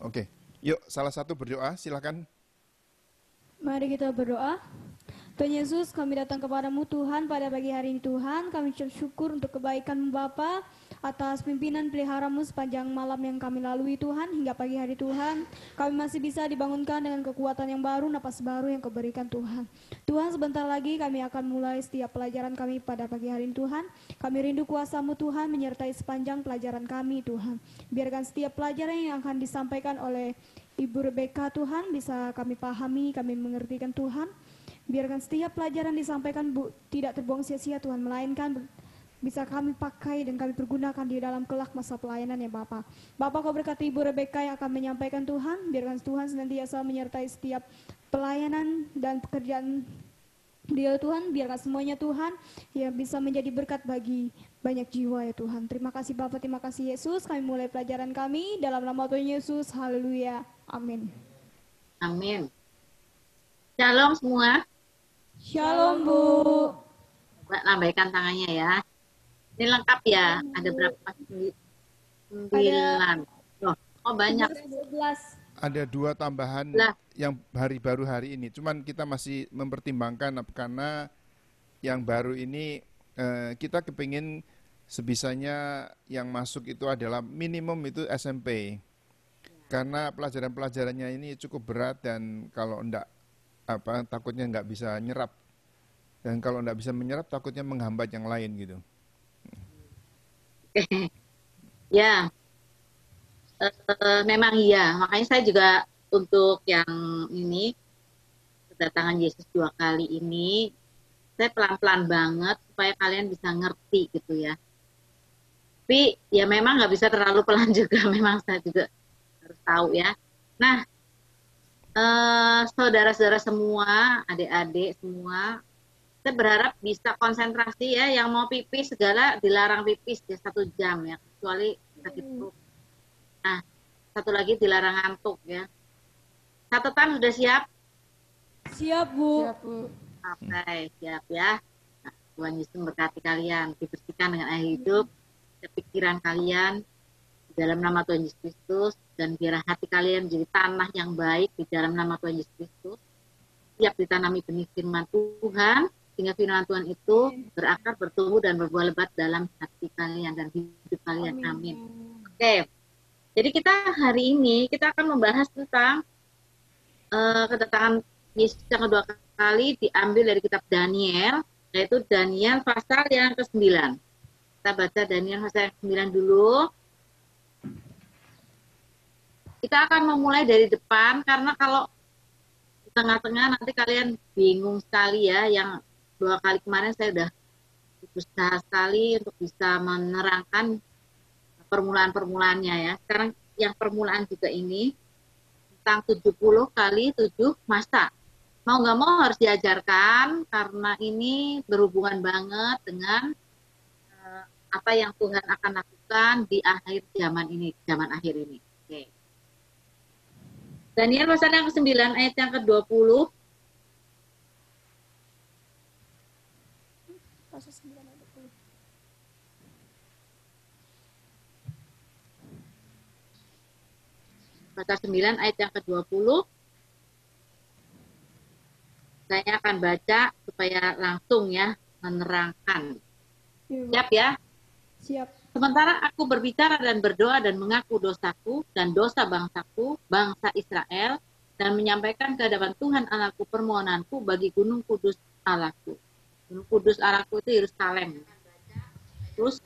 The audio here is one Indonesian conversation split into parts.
Oke, yuk salah satu berdoa, silakan. Mari kita berdoa. Tuhan Yesus, kami datang kepadamu Tuhan pada pagi hari ini Tuhan. Kami ucap syukur untuk kebaikan Bapa atas pimpinan peliharamu sepanjang malam yang kami lalui Tuhan. Hingga pagi hari Tuhan, kami masih bisa dibangunkan dengan kekuatan yang baru, napas baru yang kau berikan Tuhan. Tuhan, sebentar lagi kami akan mulai setiap pelajaran kami pada pagi hari ini Tuhan. Kami rindu kuasa-Mu Tuhan menyertai sepanjang pelajaran kami Tuhan. Biarkan setiap pelajaran yang akan disampaikan oleh Ibu Rebecca Tuhan bisa kami pahami, kami mengertikan Tuhan. Biarkan setiap pelajaran disampaikan tidak terbuang sia-sia Tuhan, melainkan bisa kami pakai dan kami pergunakan di dalam kelak masa pelayanan ya Bapak. Bapak kau berkati Ibu Rebecca yang akan menyampaikan Tuhan, biarkan Tuhan senantiasa menyertai setiap pelayanan dan pekerjaan dia Tuhan, biarkan semuanya Tuhan yang bisa menjadi berkat bagi banyak jiwa ya Tuhan. Terima kasih Bapak, terima kasih Yesus. Kami mulai pelajaran kami dalam nama Tuhan Yesus. Haleluya. Amin. Amin. Shalom semua. Shalom Bu. Coba lambaikan tangannya ya. Ini lengkap ya. Ada berapa? 9. Oh banyak. 12. Ada 2 tambahan Lah. yang baru hari ini. Cuman kita masih mempertimbangkan karena yang baru ini kita kepingin sebisanya yang masuk itu adalah minimum itu SMP. Karena pelajaran-pelajarannya ini cukup berat dan kalau enggak takutnya nggak bisa nyerap, dan kalau nggak bisa menyerap takutnya menghambat yang lain gitu. Ya, memang iya. Makanya saya juga untuk yang ini kedatangan Yesus 2 kali ini, saya pelan-pelan banget supaya kalian bisa ngerti gitu ya. Tapi ya memang nggak bisa terlalu pelan juga. Memang saya juga harus tahu ya. Nah, saudara-saudara semua, adik-adik semua, saya berharap bisa konsentrasi ya. Yang mau pipis segala dilarang pipis ya 1 jam ya, kecuali sakit perut. Nah, satu lagi dilarang ngantuk ya. Catatan sudah siap? Siap Bu. Siap, Bu. Oke, siap ya. Nah, Tuhan Yesus memberkati kalian, dibersihkan dengan air hidup, pikiran kalian di dalam nama Tuhan Yesus Kristus, dan biar hati kalian menjadi tanah yang baik di dalam nama Tuhan Yesus Kristus. Siap ditanami benih firman Tuhan, sehingga firman Tuhan itu berakar, bertumbuh, dan berbuah lebat dalam hati kalian dan hidup kalian. Amin. Oke, jadi kita hari ini kita akan membahas tentang kedatangan Yesus yang kedua kali, diambil dari kitab Daniel, yaitu Daniel pasal yang ke-9. Kita baca Daniel pasal yang ke-9 dulu. Kita akan memulai dari depan, karena kalau di tengah-tengah nanti kalian bingung sekali ya. Yang 2 kali kemarin saya sudah berusaha sekali untuk bisa menerangkan permulaan-permulaannya ya. Sekarang yang permulaan juga ini tentang 70 kali 7 masa. Mau nggak mau harus diajarkan, karena ini berhubungan banget dengan apa yang Tuhan akan lakukan di akhir zaman ini, zaman akhir ini. Oke. Daniel pasal yang ke-9 ayat yang ke-20. Pasal 9 ayat 20. Pasal 9 ayat yang ke-20. Saya akan baca supaya langsung ya menerangkan. Siap ya? Siap. Sementara aku berbicara dan berdoa dan mengaku dosaku dan dosa bangsaku, bangsa Israel, dan menyampaikan ke hadapan Tuhan Allahku permohonanku bagi gunung kudus Allahku. Gunung kudus Allahku itu Yerusalem. Terus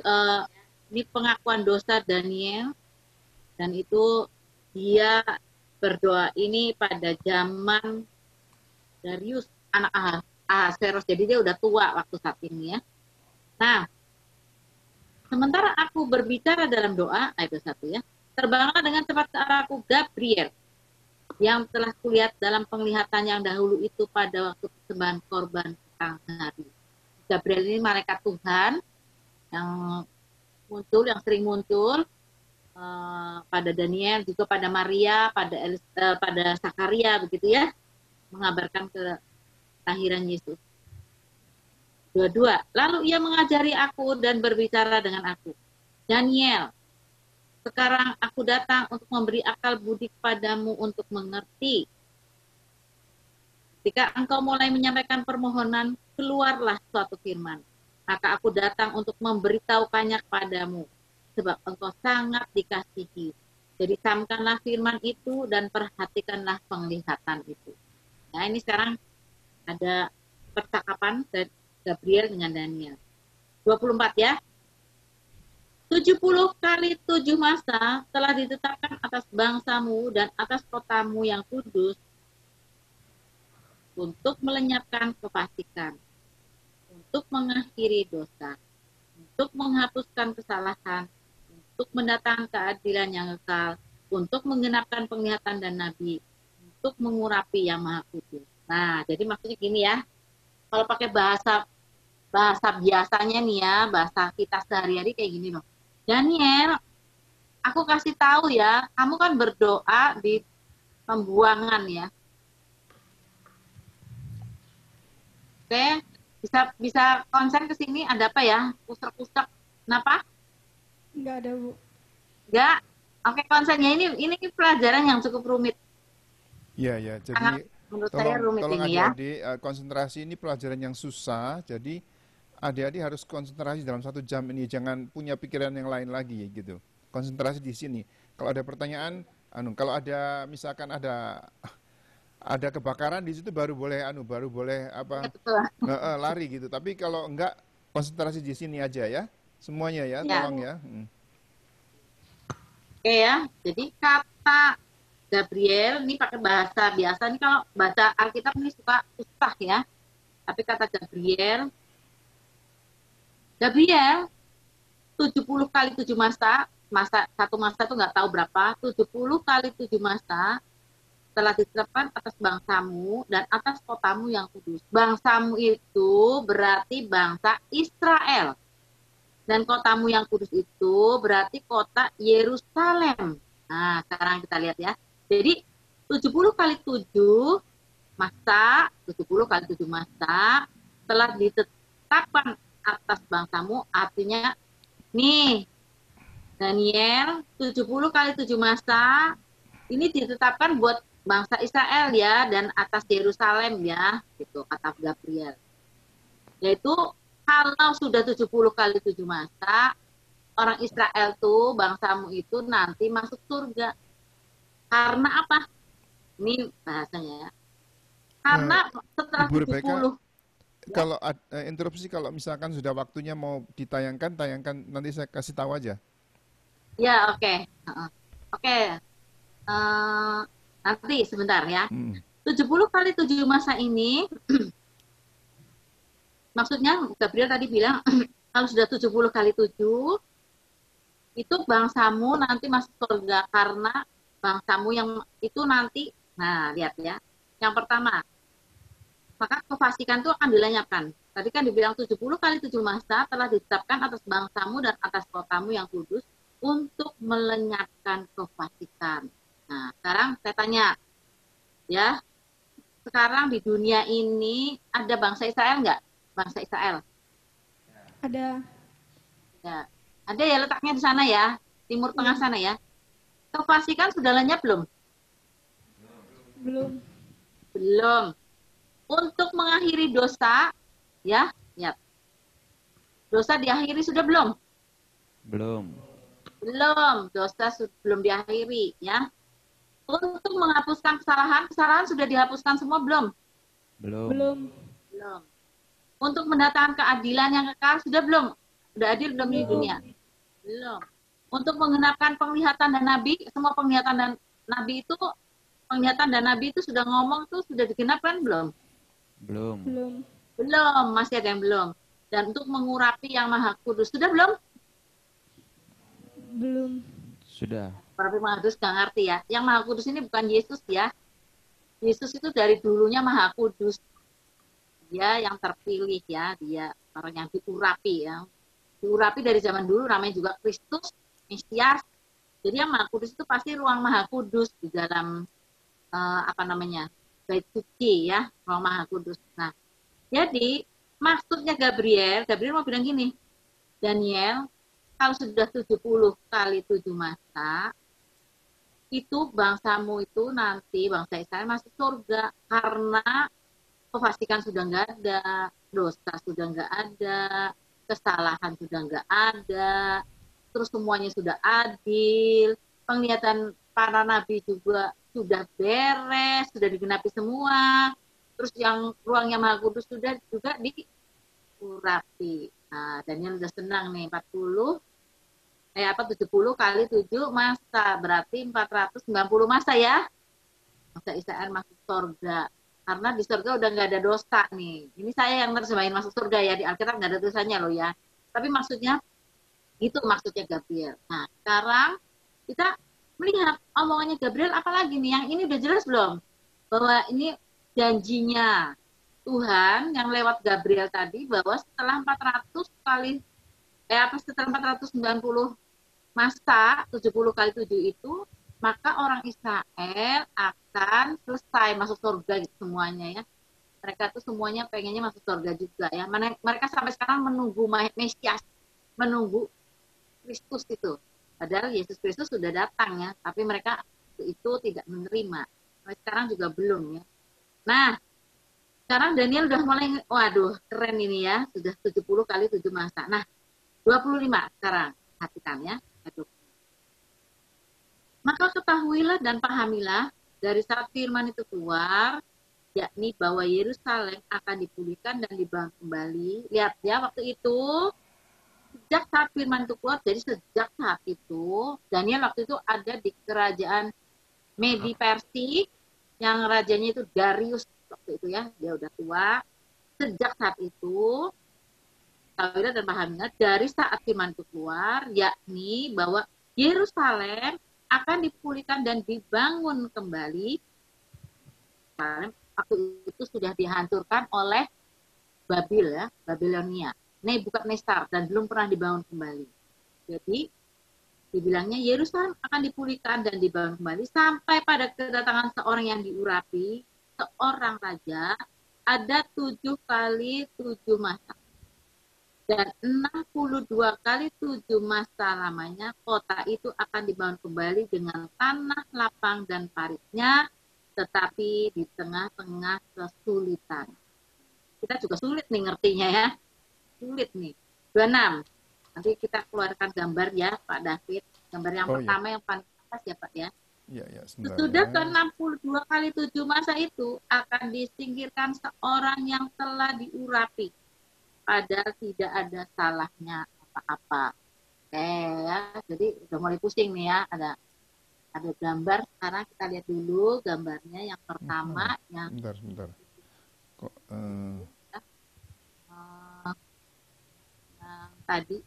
ini pengakuan dosa Daniel, dan itu dia berdoa ini pada zaman Darius anak Ahasveros. Jadi dia udah tua waktu saat ini ya. Nah, sementara aku berbicara dalam doa, ayat 1 ya, terbanglah dengan cepat ke arahku Gabriel, yang telah kulihat dalam penglihatan yang dahulu itu pada waktu persembahan korban petang hari. Gabriel ini malaikat Tuhan yang muncul, yang sering muncul pada Daniel, juga pada Maria, pada Zakaria begitu ya, mengabarkan kelahiran Yesus. 22. Lalu ia mengajari aku dan berbicara dengan aku. Daniel, Sekarang aku datang untuk memberi akal budi kepadamu untuk mengerti. Ketika engkau mulai menyampaikan permohonan, keluarlah suatu firman. Maka aku datang untuk memberitahukannya kepadamu, sebab engkau sangat dikasihi. Jadi camkanlah firman itu dan perhatikanlah penglihatan itu. Nah ini sekarang ada percakapan dari Gabriel dengan Daniel. 24 ya. 70 kali 7 masa telah ditetapkan atas bangsamu dan atas kotamu yang kudus untuk melenyapkan kefasikan, untuk mengakhiri dosa, untuk menghapuskan kesalahan, untuk mendatangkan keadilan yang kekal, untuk menggenapkan penglihatan dan nabi, untuk mengurapi yang maha kudus. Nah, jadi maksudnya gini ya, kalau pakai bahasa biasanya nih ya, bahasa kita sehari-hari kayak gini loh. Daniel, aku kasih tahu ya, kamu kan berdoa di pembuangan ya. Oke, bisa konsen ke sini, ada apa ya? Pusat-pusat. Kenapa? Enggak ada, Bu. Enggak. Oke, konsennya ini pelajaran yang cukup rumit. Iya, ya. Sangat, Jadi menurut saya rumit tolong ini ya. adik-adik konsentrasi, ini pelajaran yang susah. Jadi adik-adik harus konsentrasi dalam 1 jam ini, jangan punya pikiran yang lain lagi gitu. Konsentrasi di sini. Kalau ada pertanyaan, kalau ada misalkan ada kebakaran di situ baru boleh Ya, betul. lari gitu. Tapi kalau enggak, konsentrasi di sini aja ya. Semuanya ya, Ya. tolong ya. Oke ya. Jadi kata Gabriel ini pakai bahasa biasa, ini kalau bahasa Alkitab ini suka susah ya. Tapi kata Gabriel 70 kali 7 masa satu masa itu nggak tahu berapa, 70 kali 7 masa telah ditetapkan atas bangsamu dan atas kotamu yang kudus. Bangsamu itu berarti bangsa Israel. Dan kotamu yang kudus itu berarti kota Yerusalem. Nah, sekarang kita lihat ya. Jadi 70 kali 7 masa, 70 kali 7 masa telah ditetapkan atas bangsamu, artinya nih Daniel 70 kali 7 masa ini ditetapkan buat bangsa Israel ya, dan atas Yerusalem ya, gitu kata Gabriel. Yaitu kalau sudah 70 kali 7 masa, orang Israel tuh bangsamu itu nanti masuk surga. Karena apa? Ini bahasanya ya. Karena setelah Ibu Rebecca, 70 kalau interupsi, kalau misalkan sudah waktunya mau ditayangkan, tayangkan, nanti saya kasih tahu aja. ya, oke. Oke. Nanti sebentar ya. 70 kali 7 masa ini maksudnya Gabriel tadi bilang kalau sudah 70 kali 7 itu bangsamu nanti masuk surga, karena bangsamu yang itu nanti, nah lihat ya. Yang pertama, maka kefasikan itu akan dilenyapkan. Tadi kan dibilang 70 kali 7 masa telah ditetapkan atas bangsamu dan atas kotamu yang kudus untuk melenyapkan kefasikan. Nah, sekarang saya tanya, ya, sekarang di dunia ini ada bangsa Israel nggak? Bangsa Israel? Ada. Ya. Ada ya, letaknya di sana ya, timur tengah sana ya. Kefasikan sudah lenyap belum? Belum. Belum. Untuk mengakhiri dosa, ya, lihat. Dosa diakhiri sudah belum? Belum. Belum. Dosa belum diakhiri, ya. Untuk menghapuskan kesalahan sudah dihapuskan semua belum? Belum. Belum. Belum. Untuk mendatangkan keadilan yang kekal sudah belum? Sudah adil belum di dunia? Belum. Untuk menggenapkan penglihatan dan nabi, semua penglihatan dan nabi itu sudah ngomong tuh sudah digenapkan belum? Belum. Belum. Belum, masih ada yang belum. Dan untuk mengurapi yang maha kudus sudah belum? Belum. Sudah. Mengurapi maha kudus nggak ngerti ya. Yang maha kudus ini bukan Yesus ya. Yesus itu dari dulunya maha kudus. Dia yang terpilih ya, dia orang yang diurapi ya. Diurapi dari zaman dulu, namanya juga Kristus, Mesias. Jadi yang maha kudus itu pasti ruang maha kudus di dalam bait suci ya, ruang maha kudus. Nah, jadi maksudnya Gabriel mau bilang gini, Daniel, kalau sudah 70 kali 7 masa, itu bangsamu itu nanti, bangsa Israel masuk surga. Karena kefasikan sudah nggak ada, dosa sudah nggak ada, kesalahan sudah nggak ada, terus semuanya sudah adil, penglihatan para nabi juga sudah beres, sudah digenapi semua, terus yang ruangnya Maha Kudus sudah juga diurapi. Nah, Daniel udah senang nih, 70 kali 7 masa, berarti 490 masa ya. Masa Israel masuk surga. Karena di surga udah nggak ada dosa nih. Ini saya yang terjemahin masuk surga ya, di Alkitab nggak ada dosanya loh ya. Tapi maksudnya, itu maksudnya Gabriel. Nah, sekarang kita melihat omongannya Gabriel apalagi nih, yang ini udah jelas belum? Bahwa ini janjinya Tuhan yang lewat Gabriel tadi, bahwa setelah 400 kali, setelah 490 masa 70 kali 7 itu, maka orang Israel akan selesai masuk surga gitu semuanya ya. Mereka tuh semuanya pengennya masuk surga juga ya. Mereka sampai sekarang menunggu Mesias, menunggu Kristus itu. Padahal Yesus Kristus sudah datang ya, tapi mereka itu tidak menerima. Sampai sekarang juga belum ya. Nah, sekarang Daniel udah mulai, waduh keren ini ya, sudah 70 kali 7 masa. Nah, 25 sekarang, perhatikan ya. Aduh. Maka ketahuilah dan pahamilah dari saat firman itu keluar, yakni bahwa Yerusalem akan dipulihkan dan dibangun kembali. Lihat ya, waktu itu, sejak saat firman itu keluar, jadi sejak saat itu, Daniel waktu itu ada di kerajaan Medi Persia, yang rajanya itu Darius waktu itu ya, dia udah tua. Sejak saat itu, ketahuilah dan pahamilah dari saat firman itu keluar, yakni bahwa Yerusalem akan dipulihkan dan dibangun kembali. Waktu itu sudah dihancurkan oleh Babil ya, Babilonia, Nebukadnezar, dan belum pernah dibangun kembali. Jadi dibilangnya Yerusalem akan dipulihkan dan dibangun kembali sampai pada kedatangan seorang yang diurapi, seorang raja, ada 7 kali 7 masa. Dan 62 kali 7 masa lamanya kota itu akan dibangun kembali dengan tanah lapang dan paritnya, tetapi di tengah-tengah kesulitan. Kita juga sulit nih ngertinya ya. Sulit nih. 26. Nanti kita keluarkan gambar ya Pak David. Gambar yang pertama yang paling atas ya Pak ya. Ya, sebentar. Sesudah ke-62 kali 7 masa itu akan disingkirkan seorang yang telah diurapi, padahal tidak ada salahnya apa-apa. Oke ya, jadi udah mulai pusing nih ya. Ada gambar. Sekarang kita lihat dulu gambarnya yang pertama. Yang Sebentar. Kok yang tadi?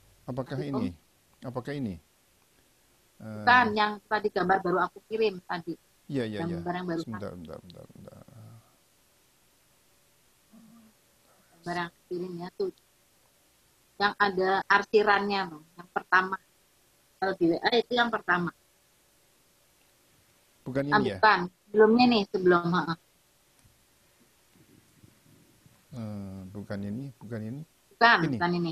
Apakah ini? Bukan, yang tadi gambar baru aku kirim tadi. Iya. Gambar yang baru. Sebentar. Gambar yang kirim ya tuh. Yang ada arsirannya loh, yang pertama. Kalau di WA itu yang pertama. Bukan ini ya? Bukan, sebelumnya nih, sebelum. Bukan ini. Bukan ini.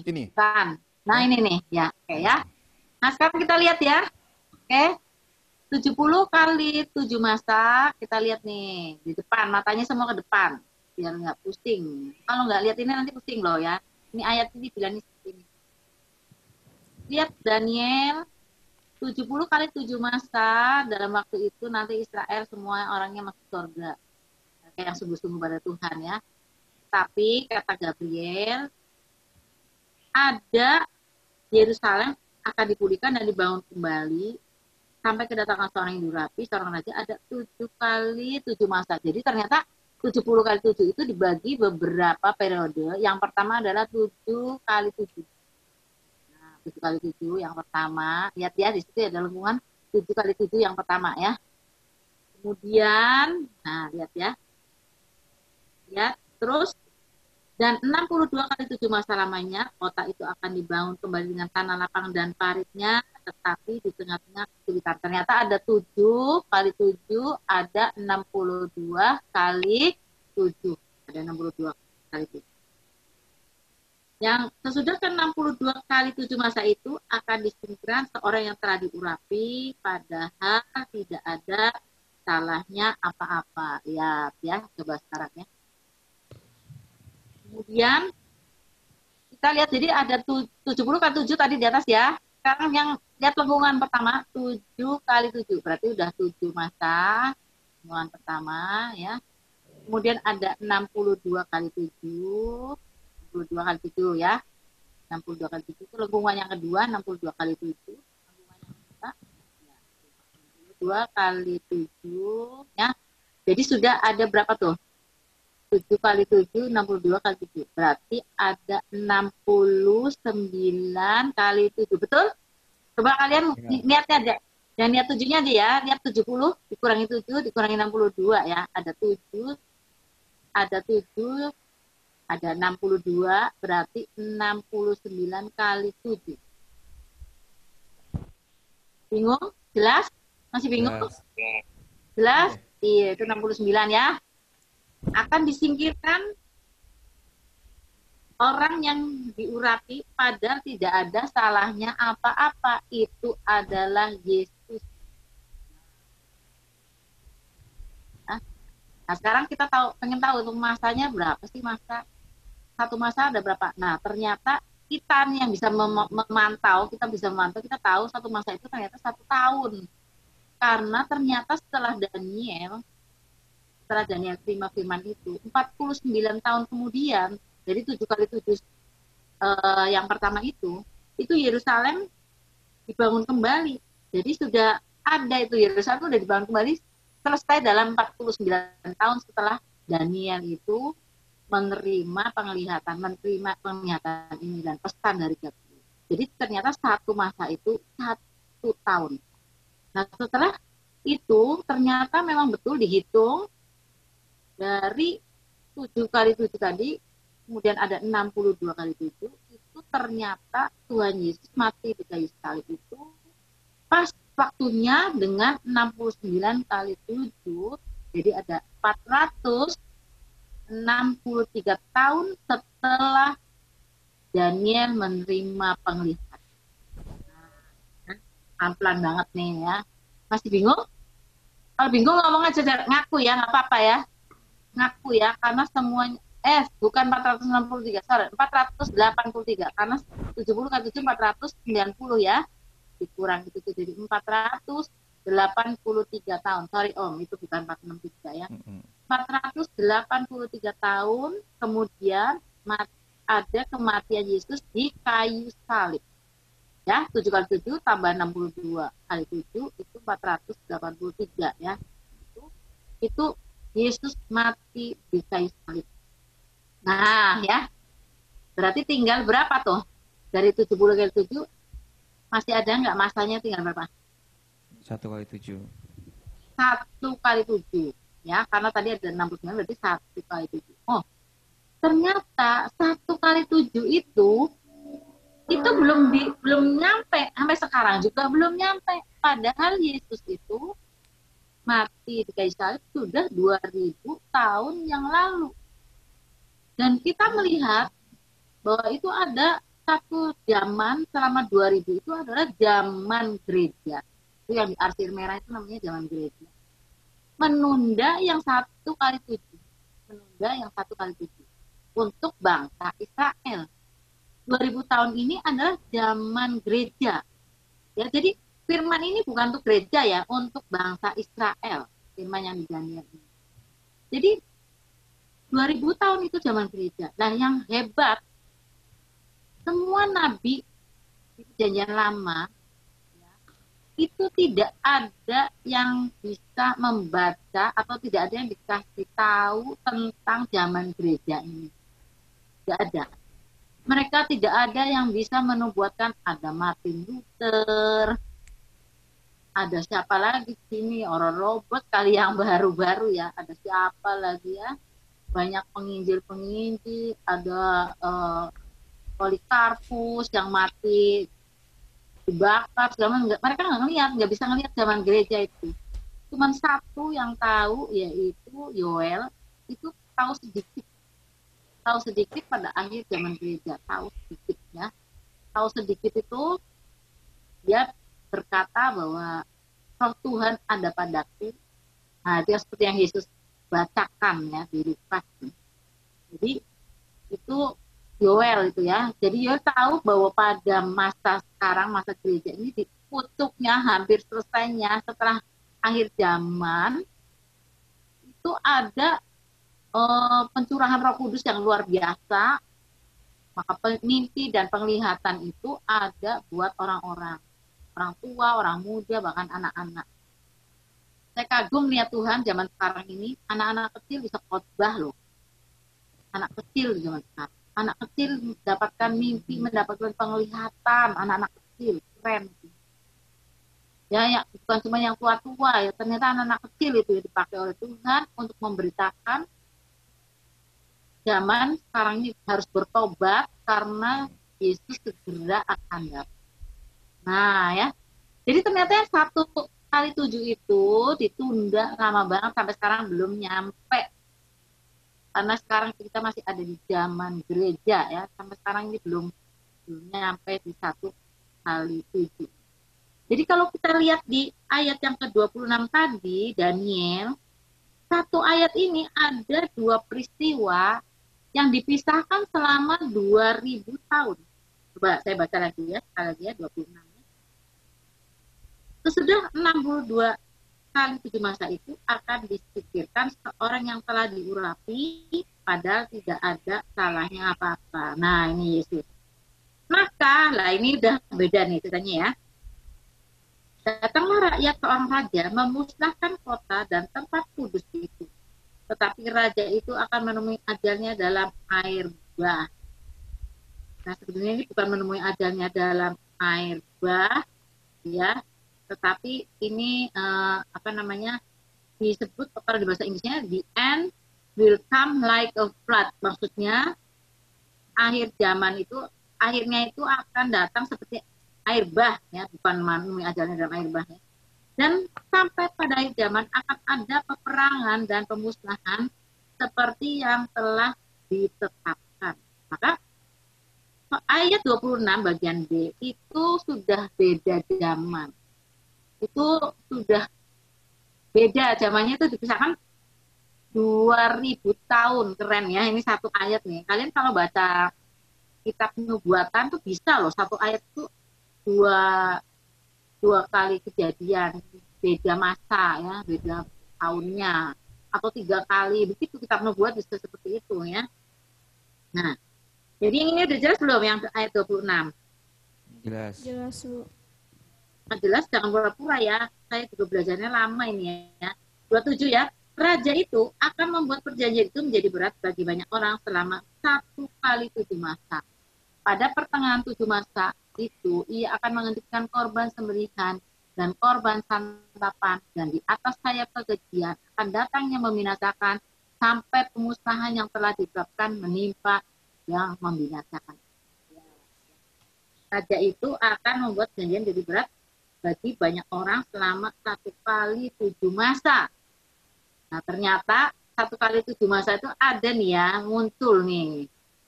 Ini. Bukan. Nah, ini nih, ya. Oke ya. Nah, sekarang kita lihat ya. Oke. 70 kali 7 masa, kita lihat nih di depan, matanya semua ke depan biar nggak pusing. Kalau nggak lihat ini nanti pusing loh ya. Ini ayat ini bilangnya seperti ini. Lihat Daniel, 70 kali 7 masa, dalam waktu itu nanti Israel semua orangnya masuk surga. Kayak yang sungguh-sungguh pada Tuhan ya. Tapi kata Gabriel, ada Yerusalem akan dipulihkan dan dibangun kembali sampai kedatangan seorang yang diurapi, seorang raja, ada 7 kali 7 masa. Jadi ternyata 70 kali 7 itu dibagi beberapa periode. Yang pertama adalah 7 kali 7. Nah, 7 kali 7 yang pertama. Lihat ya, di situ ada lengkungan 7 kali 7 yang pertama ya. Kemudian, nah lihat ya. Lihat, terus. Dan 62 kali 7 masa lamanya, kota itu akan dibangun kembali dengan tanah lapang dan paritnya, tetapi di tengah-tengah kesulitan. Ternyata ada 7 kali 7, ada 62 kali 7. Ada 62 kali 7. Yang sesudah ke-62 kali 7 masa itu akan disingkirkan seorang yang telah diurapi, padahal tidak ada salahnya apa-apa. Lihat ya, coba sekarang ya. Kemudian kita lihat, jadi ada 70 kali 7 tadi di atas ya. Sekarang yang lihat lengkungan pertama, 7 kali 7. Berarti udah 7 masa. Lengkungan pertama ya. Kemudian ada 62 kali 7. 62 kali 7 ya. 62 kali 7 itu lengkungan yang kedua, 62 kali 7. Lengkungan yang kedua, ya, 62 kali 7 ya. Jadi sudah ada berapa tuh? 7 kali 7, 62 kali 7. Berarti ada 69 kali 7. Betul? Coba kalian niatnya aja. Yang niat 7-nya aja ya. Niat 70 dikurangi 7 dikurangi 62 ya. Ada 7, ada 7, ada 62, berarti 69 kali 7. Bingung? Jelas? Masih bingung? Jelas? Iya, itu 69 ya. Akan disingkirkan orang yang diurapi padahal tidak ada salahnya apa-apa. Itu adalah Yesus. Nah, sekarang kita pengen tahu itu masanya berapa sih masa? Satu masa ada berapa? Nah, ternyata kita nih yang bisa memantau, kita tahu satu masa itu ternyata 1 tahun. Karena ternyata setelah Daniel terima firman itu, 49 tahun kemudian, jadi 7 kali 7 yang pertama itu Yerusalem dibangun kembali. Jadi sudah ada itu, Yerusalem sudah dibangun kembali, selesai dalam 49 tahun setelah Daniel itu menerima penglihatan ini dan pesan dari Gabriel. Jadi ternyata satu masa itu 1 tahun. Nah, setelah itu ternyata memang betul dihitung dari 7 kali 7 tadi, kemudian ada 62 kali 7, itu ternyata Tuhan Yesus mati di kayu salib itu pas waktunya dengan 69 kali 7, jadi ada 463 tahun setelah Daniel menerima penglihatan. Nah, pelan banget nih ya. Masih bingung? Kalau bingung ngomong aja, ngaku ya, nggak apa-apa ya. Ngaku ya, karena semuanya bukan 463, sorry, 483, karena 70 kali 7 490 ya, dikurang itu jadi 483 tahun. Sorry Om, itu bukan 463 ya. 483 tahun kemudian ada kematian Yesus di kayu salib. Ya, 7 kali 7 tambah 62 kali 7 itu 483 ya. Itu Yesus mati di kayu salib. Nah, ya. Berarti tinggal berapa tuh? Dari 70 kali 7 masih ada nggak masanya, tinggal berapa? 1 kali 7. 1 kali 7. Ya, karena tadi ada 69 berarti 1 kali 7. Oh, ternyata 1 kali 7 itu belum nyampe, sampai sekarang juga belum nyampe. Padahal Yesus itu mati di kayu salib sudah 2000 tahun yang lalu. Dan kita melihat bahwa itu ada satu zaman selama 2000 itu adalah zaman gereja. Itu yang di arsir merah itu namanya zaman gereja. Menunda yang 1 kali 7. Menunda yang 1 kali 7. Untuk bangsa Israel. 2000 tahun ini adalah zaman gereja. Ya, jadi firman ini bukan untuk gereja ya, untuk bangsa Israel. Firman yang di Daniel ini. Jadi 2000 tahun itu zaman gereja. Nah, yang hebat, semua nabi di Perjanjian Lama ya, itu tidak ada yang bisa membaca atau tidak ada yang dikasih tahu tentang zaman gereja ini. Tidak ada. Mereka tidak ada yang bisa menubuatkan. Ada Martin Luther, ada siapa lagi sini, orang Robert kali yang baru-baru ya, ada siapa lagi ya, banyak penginjil, ada Polikarpus yang mati dibakar, mereka nggak bisa ngelihat zaman gereja itu. Cuman satu yang tahu, yaitu Yoel, itu tahu sedikit tahu sedikit pada akhir zaman gereja, tahu sedikit ya. Tahu sedikit itu dia berkata bahwa Roh Tuhan ada padaku. Nah, dia seperti yang Yesus bacakan ya di Lukas. Jadi itu Yoel itu ya. Jadi Yoel tahu bahwa pada masa sekarang, masa gereja ini dikutuknya, hampir selesainya setelah akhir zaman, itu ada pencurahan Roh Kudus yang luar biasa. Maka mimpi dan penglihatan itu ada buat orang-orang, orang tua, orang muda, bahkan anak-anak. Saya kagum lihat Tuhan zaman sekarang ini, anak-anak kecil bisa khotbah loh. Anak kecil zaman sekarang. Anak kecil mendapatkan mimpi, mendapatkan penglihatan, anak-anak kecil, keren. Ya, bukan cuma yang tua-tua ya, ternyata anak-anak kecil itu dipakai oleh Tuhan untuk memberitakan zaman sekarang ini harus bertobat karena Yesus segera akan datang. Nah ya, jadi ternyata yang 1x7 itu ditunda lama banget sampai sekarang belum nyampe. Karena sekarang kita masih ada di zaman gereja ya, sampai sekarang ini belum nyampe di 1x7. Jadi kalau kita lihat di ayat yang ke-26 tadi, Daniel, satu ayat ini ada 2 peristiwa yang dipisahkan selama 2000 tahun. Coba saya baca lagi ya, sekali lagi ya, 26. Sesudah 62 kali 7 masa itu akan disingkirkan seorang yang telah diurapi, padahal tidak ada salahnya apa-apa. Nah, ini Yesus. Maka, lah ini udah beda nih ceritanya ya. Datanglah rakyat seorang raja memusnahkan kota dan tempat kudus itu. Tetapi raja itu akan menemui ajalnya dalam air bah. Nah, sebenarnya ini bukan menemui ajalnya dalam air bah, ya, tetapi ini disebut kalau di bahasa Inggrisnya the end will come like a flood. Maksudnya akhir zaman itu akhirnya itu akan datang seperti air bah, ya, bukan menemui ajalnya dalam air bah. Ya. Dan sampai pada akhir zaman akan ada peperangan dan pemusnahan seperti yang telah ditetapkan. Maka ayat 26 bagian B itu sudah beda zaman. Itu sudah beda zamannya, itu dipisahkan 2000 tahun. Keren ya, ini satu ayat nih. Kalian kalau baca kitab nubuatan tuh bisa loh, satu ayat itu dua kali kejadian, beda masa ya, beda tahunnya, atau 3 kali, begitu kitab nubuat bisa seperti itu ya. Nah, jadi yang ini udah jelas belum yang ayat 26? Jelas. Jelas, Bu. Jelas, jangan pura-pura ya, saya juga belajarnya lama ini ya. 27 ya, raja itu akan membuat perjanjian itu menjadi berat bagi banyak orang selama 1x7 masa. Pada pertengahan 7 masa itu, ia akan menghentikan korban sembelihan dan korban santapan, dan di atas sayap kekejian akan datangnya membinasakan sampai pemusnahan yang telah ditetapkan menimpa yang membinasakan. Raja itu akan membuat perjanjian jadi berat bagi banyak orang selama 1x7 masa. Nah, ternyata 1x7 masa itu ada nih ya, muncul nih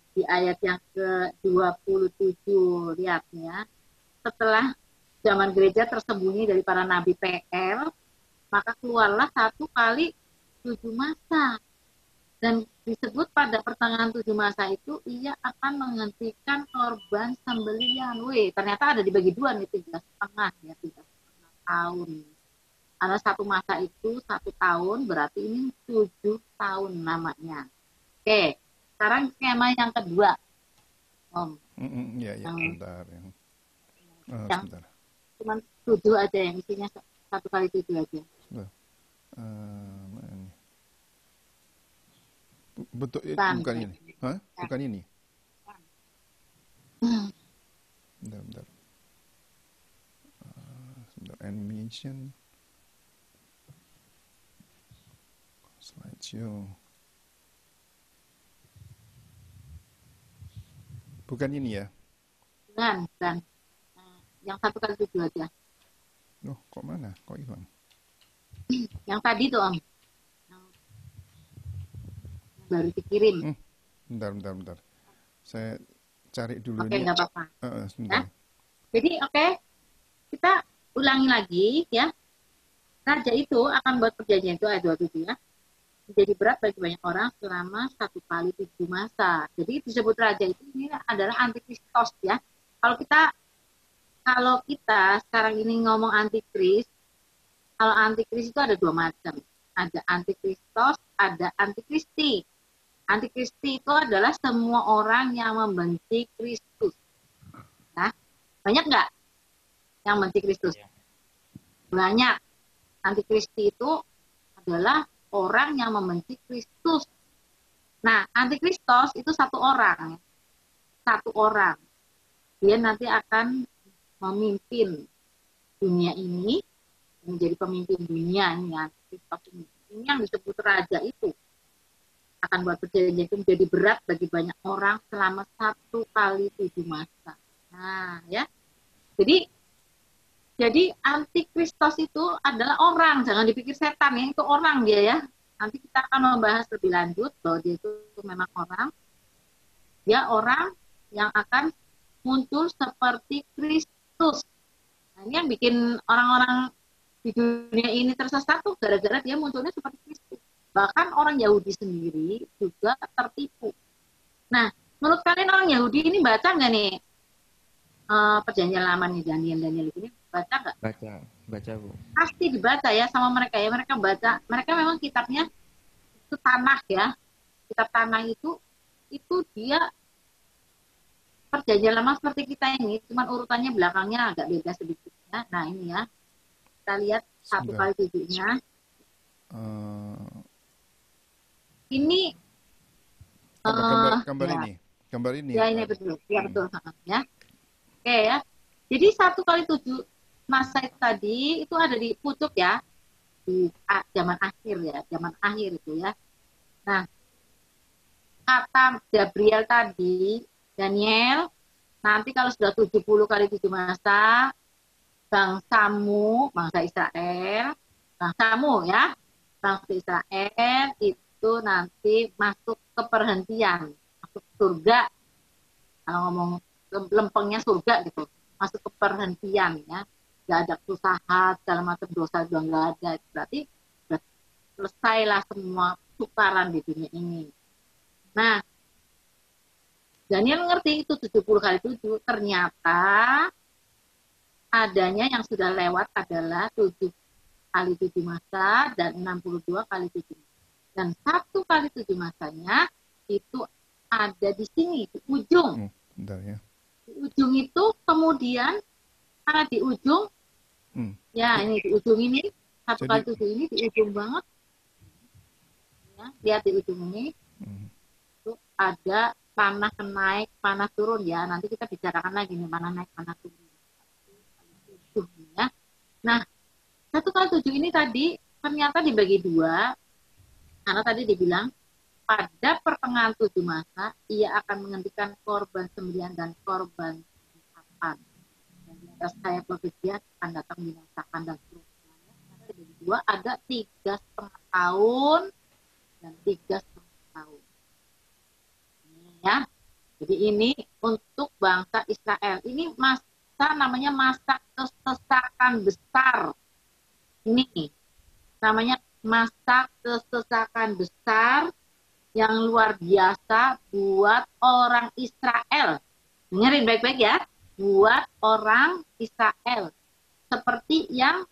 di ayat yang ke-27. Lihat ya, setelah zaman gereja tersembunyi dari para nabi PL, maka keluarlah 1x7 masa. Dan disebut pada pertengahan 7 masa itu ia akan menghentikan korban sembelihan. Wih, ternyata ada dibagi 2 nih, 3,5 ya, 3,5 tahun. Karena 1 masa itu 1 tahun, berarti ini 7 tahun namanya. Oke, sekarang skema yang kedua, Om. Ya, sebentar. Sebentar. Cuma 7 aja yang isinya 1x7 aja. Mana ini? Betul, bukan ini. Hah? Bukan ini. Bentar. Sebentar, animation. Slideshow. Bukan ini ya? Bukan. Yang 1x7 aja. Loh, kok mana? Kok hilang? Yang tadi tuh, Om. Yang baru dikirim. Bentar. Saya cari dulu Oke, ini. nggak apa-apa. Sebentar. Jadi kita ulangi lagi ya. Raja itu akan buat perjanjian itu ayat 27 ya. Menjadi berat bagi banyak orang selama 1 kali 7 masa. Jadi disebut raja itu ini adalah antikristos ya. Kalau kita sekarang ini ngomong antikris, kalau antikris itu ada 2 macam. Ada antikristos, ada antikristi. Antikristi itu adalah semua orang yang membenci Kristus. Nah, banyak nggak yang membenci Kristus? Banyak. Antikristi itu adalah orang yang membenci Kristus. Nah, antikristos itu satu orang. Satu orang. Dia nanti akan memimpin dunia ini, menjadi pemimpin dunia ini, antikristos ini. Ini yang disebut raja itu. Akan buat perjanjian itu menjadi berat bagi banyak orang selama 1 kali 7 masa. Nah, ya. Jadi antikristos itu adalah orang, jangan dipikir setan ya, itu orang dia ya. Nanti kita akan membahas lebih lanjut bahwa dia itu memang orang. Dia orang yang akan muncul seperti Kristus. Nah, ini yang bikin orang-orang di dunia ini tersesat tuh gara-gara dia munculnya seperti Kristus. Bahkan orang Yahudi sendiri juga tertipu. Nah, menurut kalian orang Yahudi ini baca nggak nih perjanjian lama nih, Daniel ini baca nggak? Baca Bu. Pasti dibaca ya sama mereka ya. Mereka baca. Mereka memang kitabnya itu tanah ya. Kitab tanah itu dia perjanjian lama seperti kita ini, cuman urutannya belakangnya agak beda sedikit ya. Nah ini ya, kita lihat 1 kali 7-nya. Ini gambar ini. Ya ini betul, ya betul ya. Oke ya. Jadi 1 kali 7 masa itu tadi itu ada di pucuk ya, di zaman akhir ya, zaman akhir itu ya. Nah, kata Gabriel tadi, Daniel, nanti kalau sudah 70 kali 7 masa, bangsa Israel itu nanti masuk ke perhentian, masuk surga. Kalau ngomong lempengnya surga gitu, masuk ke perhentian ya. Gak ada kesusahan, segala macam dosa juga nggak ada. Berarti selesailah semua tukaran di dunia ini. Nah, Daniel ngerti itu 70 kali 7. Ternyata adanya yang sudah lewat adalah 7 kali 7 masa dan 62 kali 7 masa. Dan 1 kali 7 masanya itu ada di sini, di ujung. Bentar ya. Di ujung itu kemudian, karena di ujung, ya ini di ujung ini, 1 kali 7 ini di ujung banget. Ya, lihat di ujung ini, itu ada panah naik, panah turun ya. Nanti kita bicarakan lagi nih, panah naik, panah turun. 1 kali 7 ya. Nah, 1 kali 7 ini tadi ternyata dibagi 2, karena tadi dibilang pada pertengahan 7 masa ia akan menghentikan korban sembelihan dan korban santapan. Dan di atas sayap bekerja akan datang binasakan dan seterusnya. Karena dibagi 2 ada 3,5 tahun dan 3,5 tahun. Ini ya. Jadi ini untuk bangsa Israel. Ini masa namanya masa kesesakan besar. Ini namanya masa kesesakan besar yang luar biasa buat orang Israel. Dengerin baik-baik ya, buat orang Israel. Seperti yang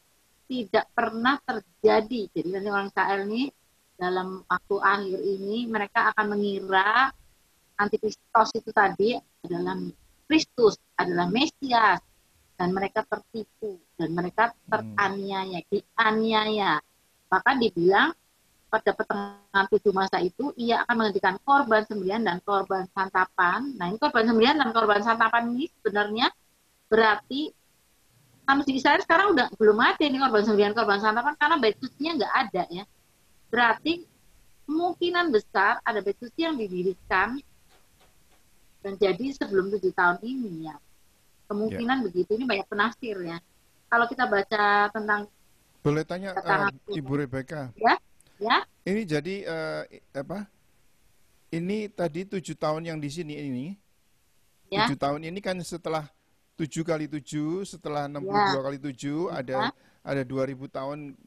tidak pernah terjadi. Jadi nanti orang Israel ini dalam waktu akhir ini mereka akan mengira Antikristos itu tadi adalah Kristus, adalah Mesias. Dan mereka tertipu dan mereka teraniaya, dianiaya. Bahkan dibilang pada pertengahan 7 masa itu ia akan menghentikan korban sembelihan dan korban santapan. Nah ini korban sembelihan dan korban santapan ini sebenarnya berarti kan di Israel sekarang udah belum ada ini korban sembelihan, korban santapan karena bait sucinya nggak ada ya. Berarti kemungkinan besar ada bait suci yang didirikan dan jadi sebelum 7 tahun ini ya. Kemungkinan begitu, ini banyak penafsir ya. Kalau kita baca tentang boleh tanya Ibu Rebecca? Ya. Ini jadi ini tadi 7 tahun yang di sini ini, Ya, 7 tahun ini kan setelah 7 kali 7, setelah ya, 62 kali 7, ya, ada 2000 tahun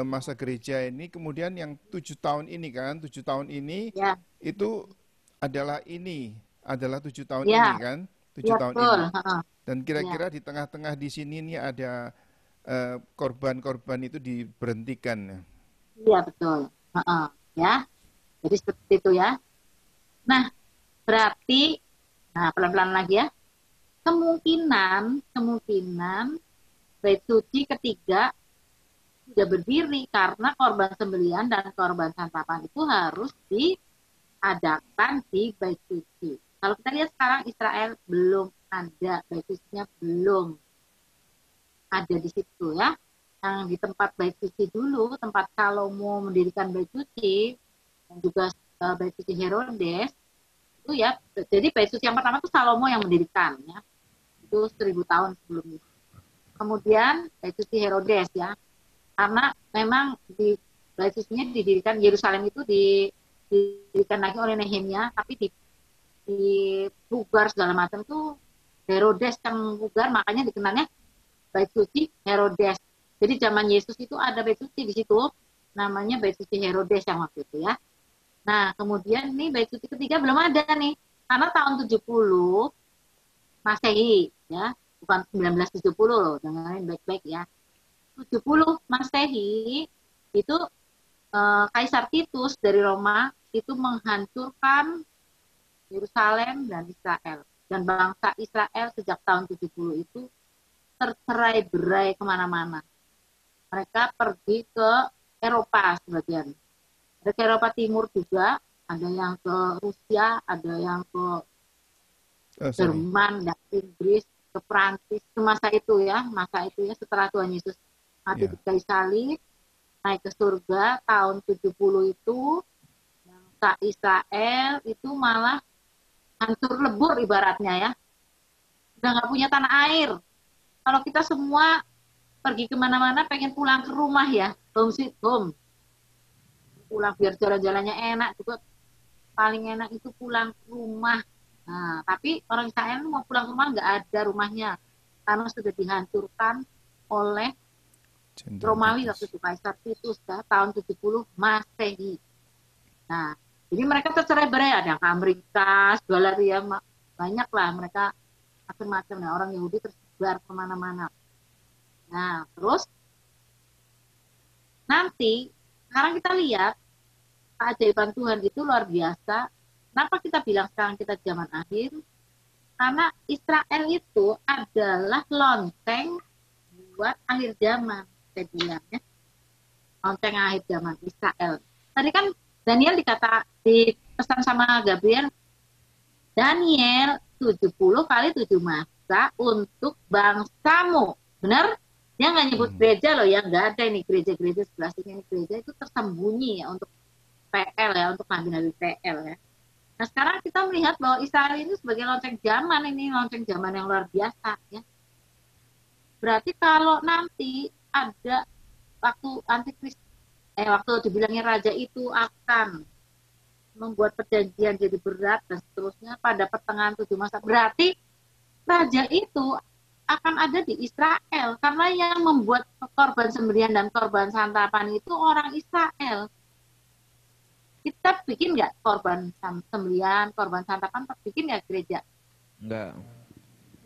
masa gereja ini. Kemudian yang 7 tahun ini kan, 7 tahun ini ya, itu adalah 7 tahun ya, ini kan, tujuh ya, tahun betul. ini. Heeh. Dan Ya, kira-kira di tengah-tengah di sini ini ada korban-korban itu diberhentikan. iya betul. Heeh. Ya, jadi seperti itu ya. Nah, berarti, nah pelan-pelan lagi ya. Kemungkinan bait suci ketiga sudah berdiri karena korban sembelihan dan korban santapan itu harus diadakan di bait suci. Kalau kita lihat sekarang Israel belum ada, bait sucinya belum ada di situ ya. Yang di tempat bait suci dulu, tempat Salomo mendirikan bait suci dan juga bait suci Herodes itu ya. Jadi bait suci yang pertama itu Salomo yang mendirikan ya. Itu 1000 tahun sebelum itu. Kemudian bait suci Herodes ya. Karena memang di bait sucinya didirikan Yerusalem itu didirikan lagi oleh Nehemia, tapi dipugar segala macam itu Herodes yang pugar, makanya dikenalnya bait suci Herodes. Jadi zaman Yesus itu ada bait suci di situ, namanya bait suci Herodes yang waktu itu ya. Nah, kemudian nih bait suci ketiga belum ada nih, karena tahun 70 Masehi ya, bukan 1970 loh, dengerin baik-baik ya. 70 Masehi itu Kaisar Titus dari Roma itu menghancurkan Yerusalem dan Israel. Dan bangsa Israel sejak tahun 70 itu tercerai-berai kemana-mana. Mereka pergi ke Eropa sebagian. Ada ke Eropa Timur juga, ada yang ke Rusia, ada yang ke Jerman, dan Inggris, ke Prancis. Ke masa itu ya setelah Tuhan Yesus mati di kayu salib, naik ke surga tahun 70 itu, bangsa Israel itu malah hancur lebur ibaratnya ya. Udah nggak punya tanah air. Kalau kita semua pergi kemana-mana pengen pulang ke rumah ya, home sweet home. Pulang biar jalan-jalannya enak juga, paling enak itu pulang ke rumah. Nah, tapi orang Israel mau pulang ke rumah nggak ada rumahnya, karena sudah dihancurkan oleh Romawi waktu itu, Kaisar Titus ya, tahun 70 Masehi. Nah, jadi mereka tercerai-berai, ada yang ke Amerika, segala ya, banyak lah mereka macam-macam ya, orang Yahudi tersebar kemana-mana. Nah, terus nanti sekarang kita lihat keajaiban Tuhan itu luar biasa. Kenapa kita bilang sekarang kita zaman akhir? Karena Israel itu adalah lonceng buat akhir zaman, saya bilang ya. Lonceng akhir zaman Israel. Tadi kan Daniel dipesan sama Gabriel, Daniel 70 kali 7 masa untuk bangsamu. Benar? Dia nggak nyebut gereja loh ya, nggak ada ini gereja-gereja sebelah sini. Ini gereja itu tersembunyi ya untuk PL ya, untuk nabi-nabi PL ya. Nah sekarang kita melihat bahwa Israel ini sebagai lonceng zaman, ini lonceng zaman yang luar biasa ya. Berarti kalau nanti ada waktu antikris, waktu dibilangnya raja itu akan membuat perjanjian jadi berat dan seterusnya pada pertengahan 7 masa, berarti raja itu akan ada di Israel, karena yang membuat korban sembelihan dan korban santapan itu orang Israel. Kita bikin nggak korban sembelihan, korban santapan, bikin nggak gereja? Enggak.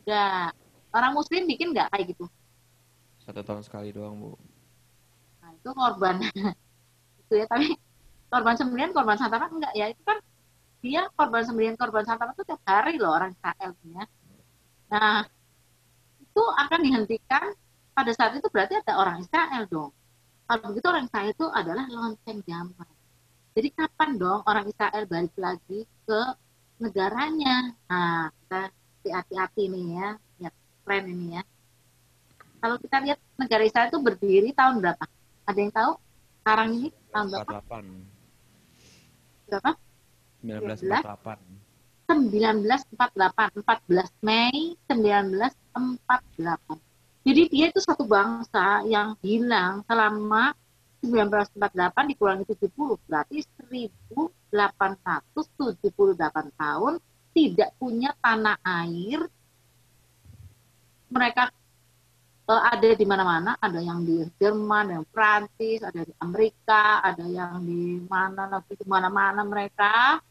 Nggak. Orang Muslim bikin nggak kayak gitu? 1 tahun sekali doang, Bu. Nah itu korban itu ya, tapi korban sembelihan, korban santapan enggak ya, itu kan dia korban sembelihan, korban santapan itu tiap hari loh orang Israel punya. Nah itu akan dihentikan pada saat itu, berarti ada orang Israel dong. Kalau begitu orang Israel itu adalah lonceng zaman. Jadi kapan dong orang Israel balik lagi ke negaranya? Nah kita hati-hati nih ya, lihat tren ini ya. Kalau kita lihat negara Israel itu berdiri tahun berapa? Ada yang tahu? Sekarang ini tahun berapa? 48. Berapa? 1948. 1948, 14 Mei 1948. Jadi dia itu satu bangsa yang hilang selama 1948 dikurangi 70, berarti 1878 tahun tidak punya tanah air. Mereka ada di mana-mana, ada yang di Jerman, yang Prancis, ada di Amerika, ada yang di mana lagi, di mana-mana mereka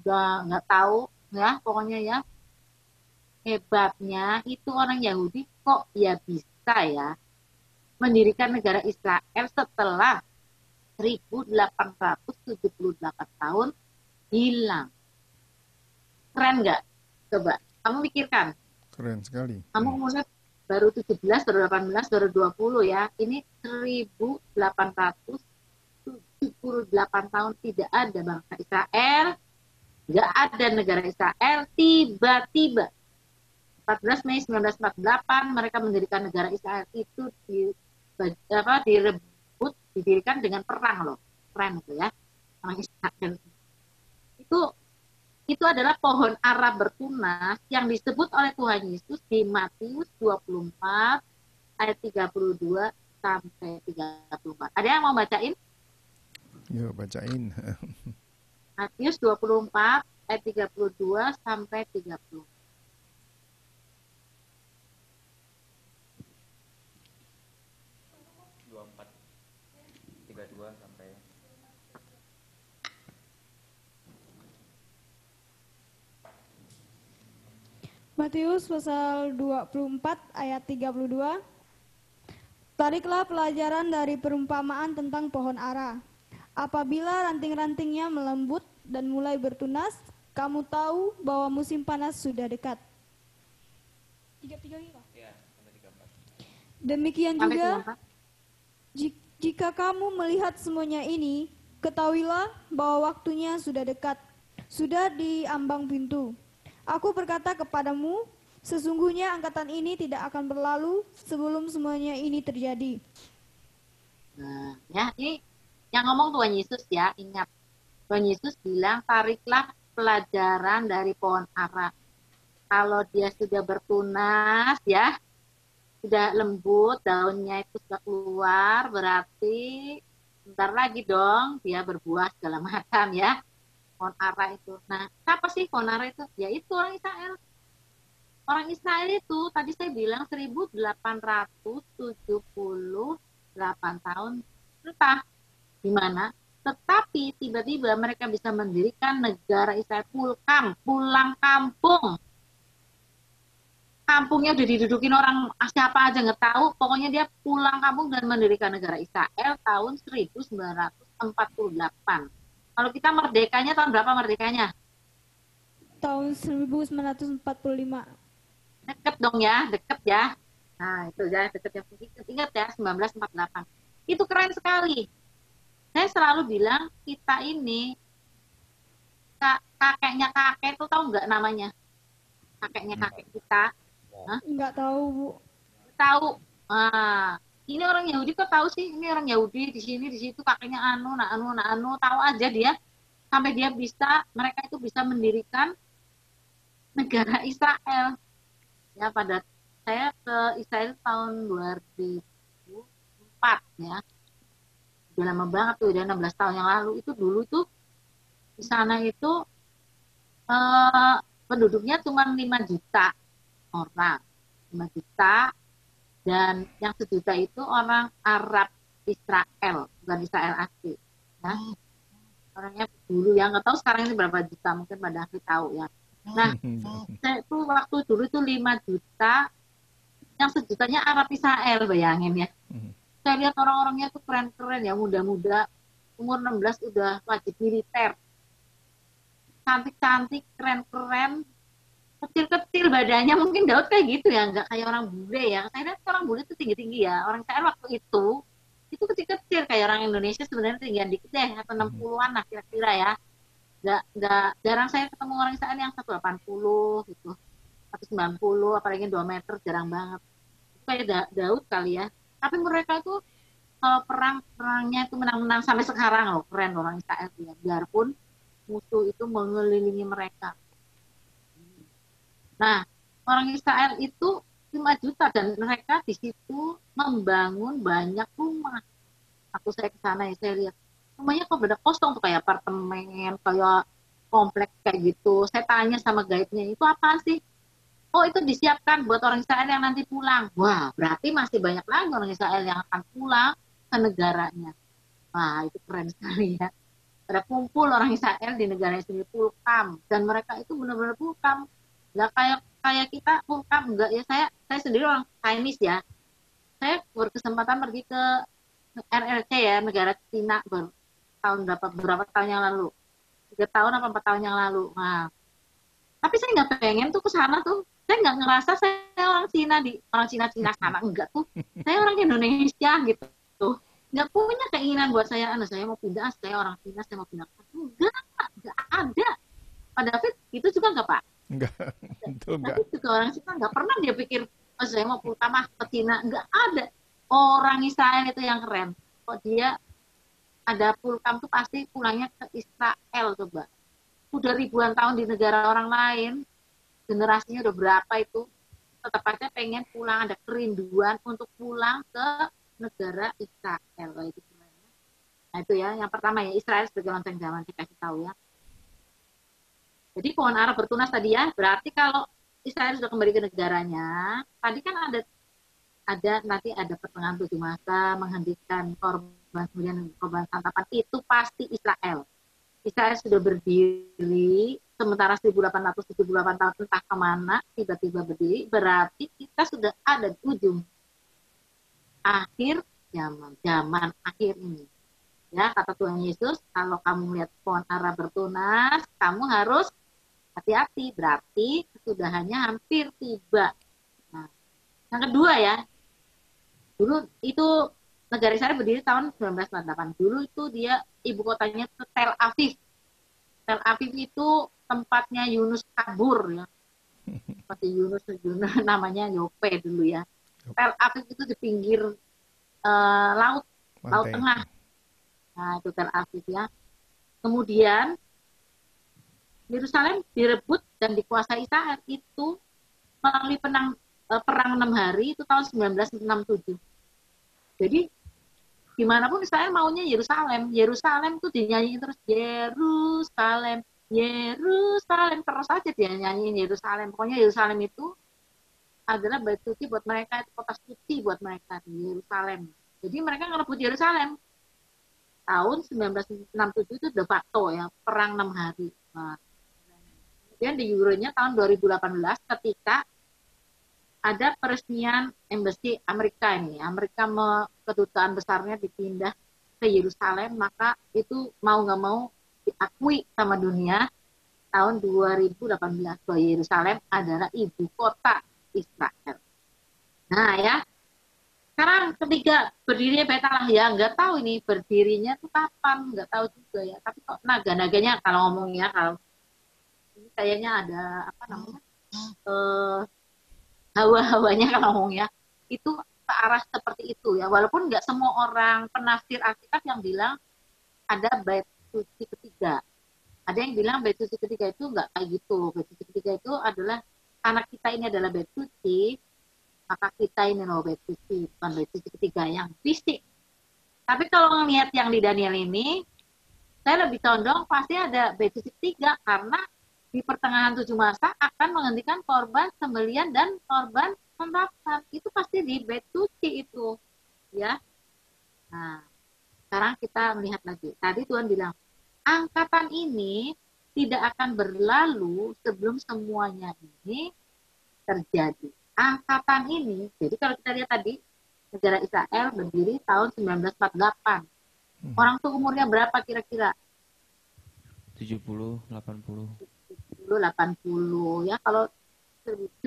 udah nggak tahu ya, pokoknya ya. Hebatnya itu orang Yahudi kok ya bisa ya mendirikan negara Israel setelah 1878 tahun hilang. Keren nggak? Coba kamu mikirkan. Keren sekali. Kamu umurnya baru 17, baru 18, baru 20 ya. Ini 1878 tahun tidak ada bangsa Israel, nggak ada negara Israel. Tiba-tiba 14 Mei 1948 mereka mendirikan negara Israel itu direbut, didirikan dengan perang loh. Keren itu ya. Orang Israel. Itu adalah pohon ara bertunas yang disebut oleh Tuhan Yesus di Matius 24 ayat 32 sampai 34. Ada yang mau bacain? Yuk bacain. Matius 24 ayat 32 sampai 34. 32 sampai Matius pasal 24 ayat 32. Tariklah pelajaran dari perumpamaan tentang pohon ara. Apabila ranting-rantingnya melembut dan mulai bertunas, kamu tahu bahwa musim panas sudah dekat. 33 gitu. ya sampai 34. Demikian Sampai juga, 34. jika kamu melihat semuanya ini, ketahuilah bahwa waktunya sudah dekat, sudah di ambang pintu. Aku berkata kepadamu, sesungguhnya angkatan ini tidak akan berlalu sebelum semuanya ini terjadi. Nah, ya ini yang ngomong Tuhan Yesus ya, ingat. Tuhan Yesus bilang, tariklah pelajaran dari pohon ara. Kalau dia sudah bertunas ya, sudah lembut, daunnya itu sudah keluar, berarti bentar lagi dong dia berbuah segala macam ya. Pohon ara itu. Nah, siapa sih pohon ara itu? Ya itu orang Israel. Orang Israel itu tadi saya bilang 1878 tahun entah di mana, tetapi tiba-tiba mereka bisa mendirikan negara Israel, pulang kampung. Kampungnya udah didudukin orang siapa aja nggak tahu, pokoknya dia pulang kampung dan mendirikan negara Israel tahun 1948. Kalau kita merdekanya tahun berapa merdekanya? Tahun 1945. Deket dong ya, deket ya. Nah itu ya, deket ya. Ingat ya, 1948. Itu keren sekali. Saya selalu bilang, kita ini, kakeknya kakek itu tahu nggak namanya? Kakeknya kakek kita. Hah? Enggak tahu, Bu. Tahu. Nah, ini orang Yahudi kok tahu sih? Ini orang Yahudi di sini, di situ kakeknya anu, tahu aja dia. Sampai dia bisa, mereka itu bisa mendirikan negara Israel. Ya, pada saya ke Israel tahun 2004 ya. Udah lama banget tuh, udah 16 tahun yang lalu. Itu dulu tuh di sana itu penduduknya cuma 5 juta orang. 5 juta, dan yang 1 juta itu orang Arab Israel, bukan Israel asli. Ya. Orangnya dulu yang nggak tahu sekarang ini berapa juta, mungkin pada akhir tahu ya. Nah, saya itu waktu dulu itu 5 juta, yang 1 jutanya Arab Israel, bayangin ya. Saya lihat orang-orangnya tuh keren-keren ya, muda-muda, umur 16 udah wajib militer. Cantik-cantik, keren-keren, kecil-kecil badannya, mungkin Daud kayak gitu ya, nggak kayak orang bule ya. Saya lihat orang bule itu tinggi-tinggi ya. Orang saya waktu itu kecil-kecil kayak orang Indonesia, sebenarnya tinggian dikit deh, atau 60-an lah kira-kira ya. Nggak, jarang saya ketemu orang Israel yang 180 gitu, 190, apalagi 2 meter, jarang banget. Kayak Daud kali ya. Tapi mereka tuh kalau perangnya itu menang-menang sampai sekarang loh, keren orang Israel ya. Biarpun musuh itu mengelilingi mereka. Nah, orang Israel itu 5 juta dan mereka di situ membangun banyak rumah. Aku saya ke sana ya, saya lihat rumahnya kok beda kosong tuh, kayak apartemen, kayak kompleks kayak gitu. Saya tanya sama guide-nya, itu apa sih? Oh, itu disiapkan buat orang Israel yang nanti pulang. Wah, berarti masih banyak lagi orang Israel yang akan pulang ke negaranya. Wah, itu keren sekali ya. Ada kumpul orang Israel di negara sendiri, pulkam, dan mereka itu benar-benar pulkam. Nggak kayak kayak kita pulkam, enggak ya. Saya sendiri orang Chinese ya. Saya berkesempatan pergi ke RRC ya, negara Cina tahun beberapa tahun yang lalu. 3 tahun apa 4 tahun yang lalu. Nah, tapi saya nggak pengen tuh ke sana tuh. Saya nggak ngerasa saya orang Cina di orang Cina sana, enggak tuh. Saya orang Indonesia gitu. Tuh. Nggak punya keinginan buat saya mau pindah, saya orang Cina, saya mau pindah. Enggak ada. Pak David itu juga enggak, Pak? Enggak, itu enggak. Tapi juga orang Cina enggak pernah dia pikir, oh, saya mau pulang ke Cina. Enggak ada. Orang Israel itu yang keren. Kok dia ada pulkam tuh pasti pulangnya ke Israel, coba. Udah ribuan tahun di negara orang lain, generasinya udah berapa itu, tetap aja pengen pulang, ada kerinduan untuk pulang ke negara Israel. Itu keren. Nah itu ya, yang pertama ya, Israel sebagai lonceng zaman, saya kasih tahu ya. Jadi pohon ara bertunas tadi ya, berarti kalau Israel sudah kembali ke negaranya, tadi kan nanti ada pertengahan 7 masa, menghentikan korban, kemudian korban santapan, itu pasti Israel. Israel sudah berdiri, sementara 1878 tahun entah kemana, tiba-tiba berdiri, berarti kita sudah ada di ujung akhir zaman akhir ini. Ya, kata Tuhan Yesus, kalau kamu melihat pohon ara bertunas, kamu harus hati-hati, berarti kesudahannya hampir tiba. Nah, yang kedua ya, dulu itu negara Israel berdiri tahun 1948. Dulu itu dia ibu kotanya Tel Aviv. Tel Aviv itu tempatnya Yunus kabur ya. Seperti Yunus namanya Yope dulu ya. Tel Aviv itu di pinggir laut tengah. Nah, itu Tel Aviv ya. Kemudian Yerusalem direbut dan dikuasai Israel itu melalui perang 6 hari itu tahun 1967. Jadi dimanapun Israel maunya Yerusalem. Yerusalem tuh dinyanyiin terus, Yerusalem, Yerusalem, terus aja dia nyanyiin Yerusalem. Pokoknya Yerusalem itu adalah bait suci buat mereka, itu kota suci buat mereka di Yerusalem. Jadi mereka ngerebut Yerusalem. Tahun 1967 itu de facto ya, perang 6 hari. Nah, kemudian di Euronya tahun 2018 ketika ada peresmian embassy Amerika ini. Amerika kedutaan besarnya dipindah ke Yerusalem, maka itu mau nggak mau diakui sama dunia tahun 2018 bahwa Yerusalem adalah ibu kota Israel. Nah ya, sekarang ketiga berdirinya Bait Allah ya, nggak tahu ini berdirinya tuh kapan, nggak tahu juga ya. Tapi kok naga-naganya kalau ngomongnya, kalau ini kayaknya ada apa namanya, hawa-hawanya kalau ngomongnya itu ke arah seperti itu ya. Walaupun nggak semua orang penafsir Alkitab yang bilang ada bait suci ketiga. Ada yang bilang bait suci ketiga itu nggak kayak gitu. Bait suci ketiga itu adalah anak kita ini adalah bait suci, maka kita ini loh bait suci, bukan bait suci ketiga yang fisik. Tapi kalau ngelihat yang di Daniel ini, saya lebih condong pasti ada bait suci ketiga, karena di pertengahan 7 masa akan menghentikan korban sembelian dan korban santapan. Itu pasti di bait suci itu, ya. Nah, sekarang kita melihat lagi. Tadi Tuhan bilang, angkatan ini tidak akan berlalu sebelum semuanya ini terjadi. Angkatan ini, jadi kalau kita lihat tadi, negara Israel berdiri tahun 1948. Orang tuh umurnya berapa kira-kira? 70, 80. 80 ya. Kalau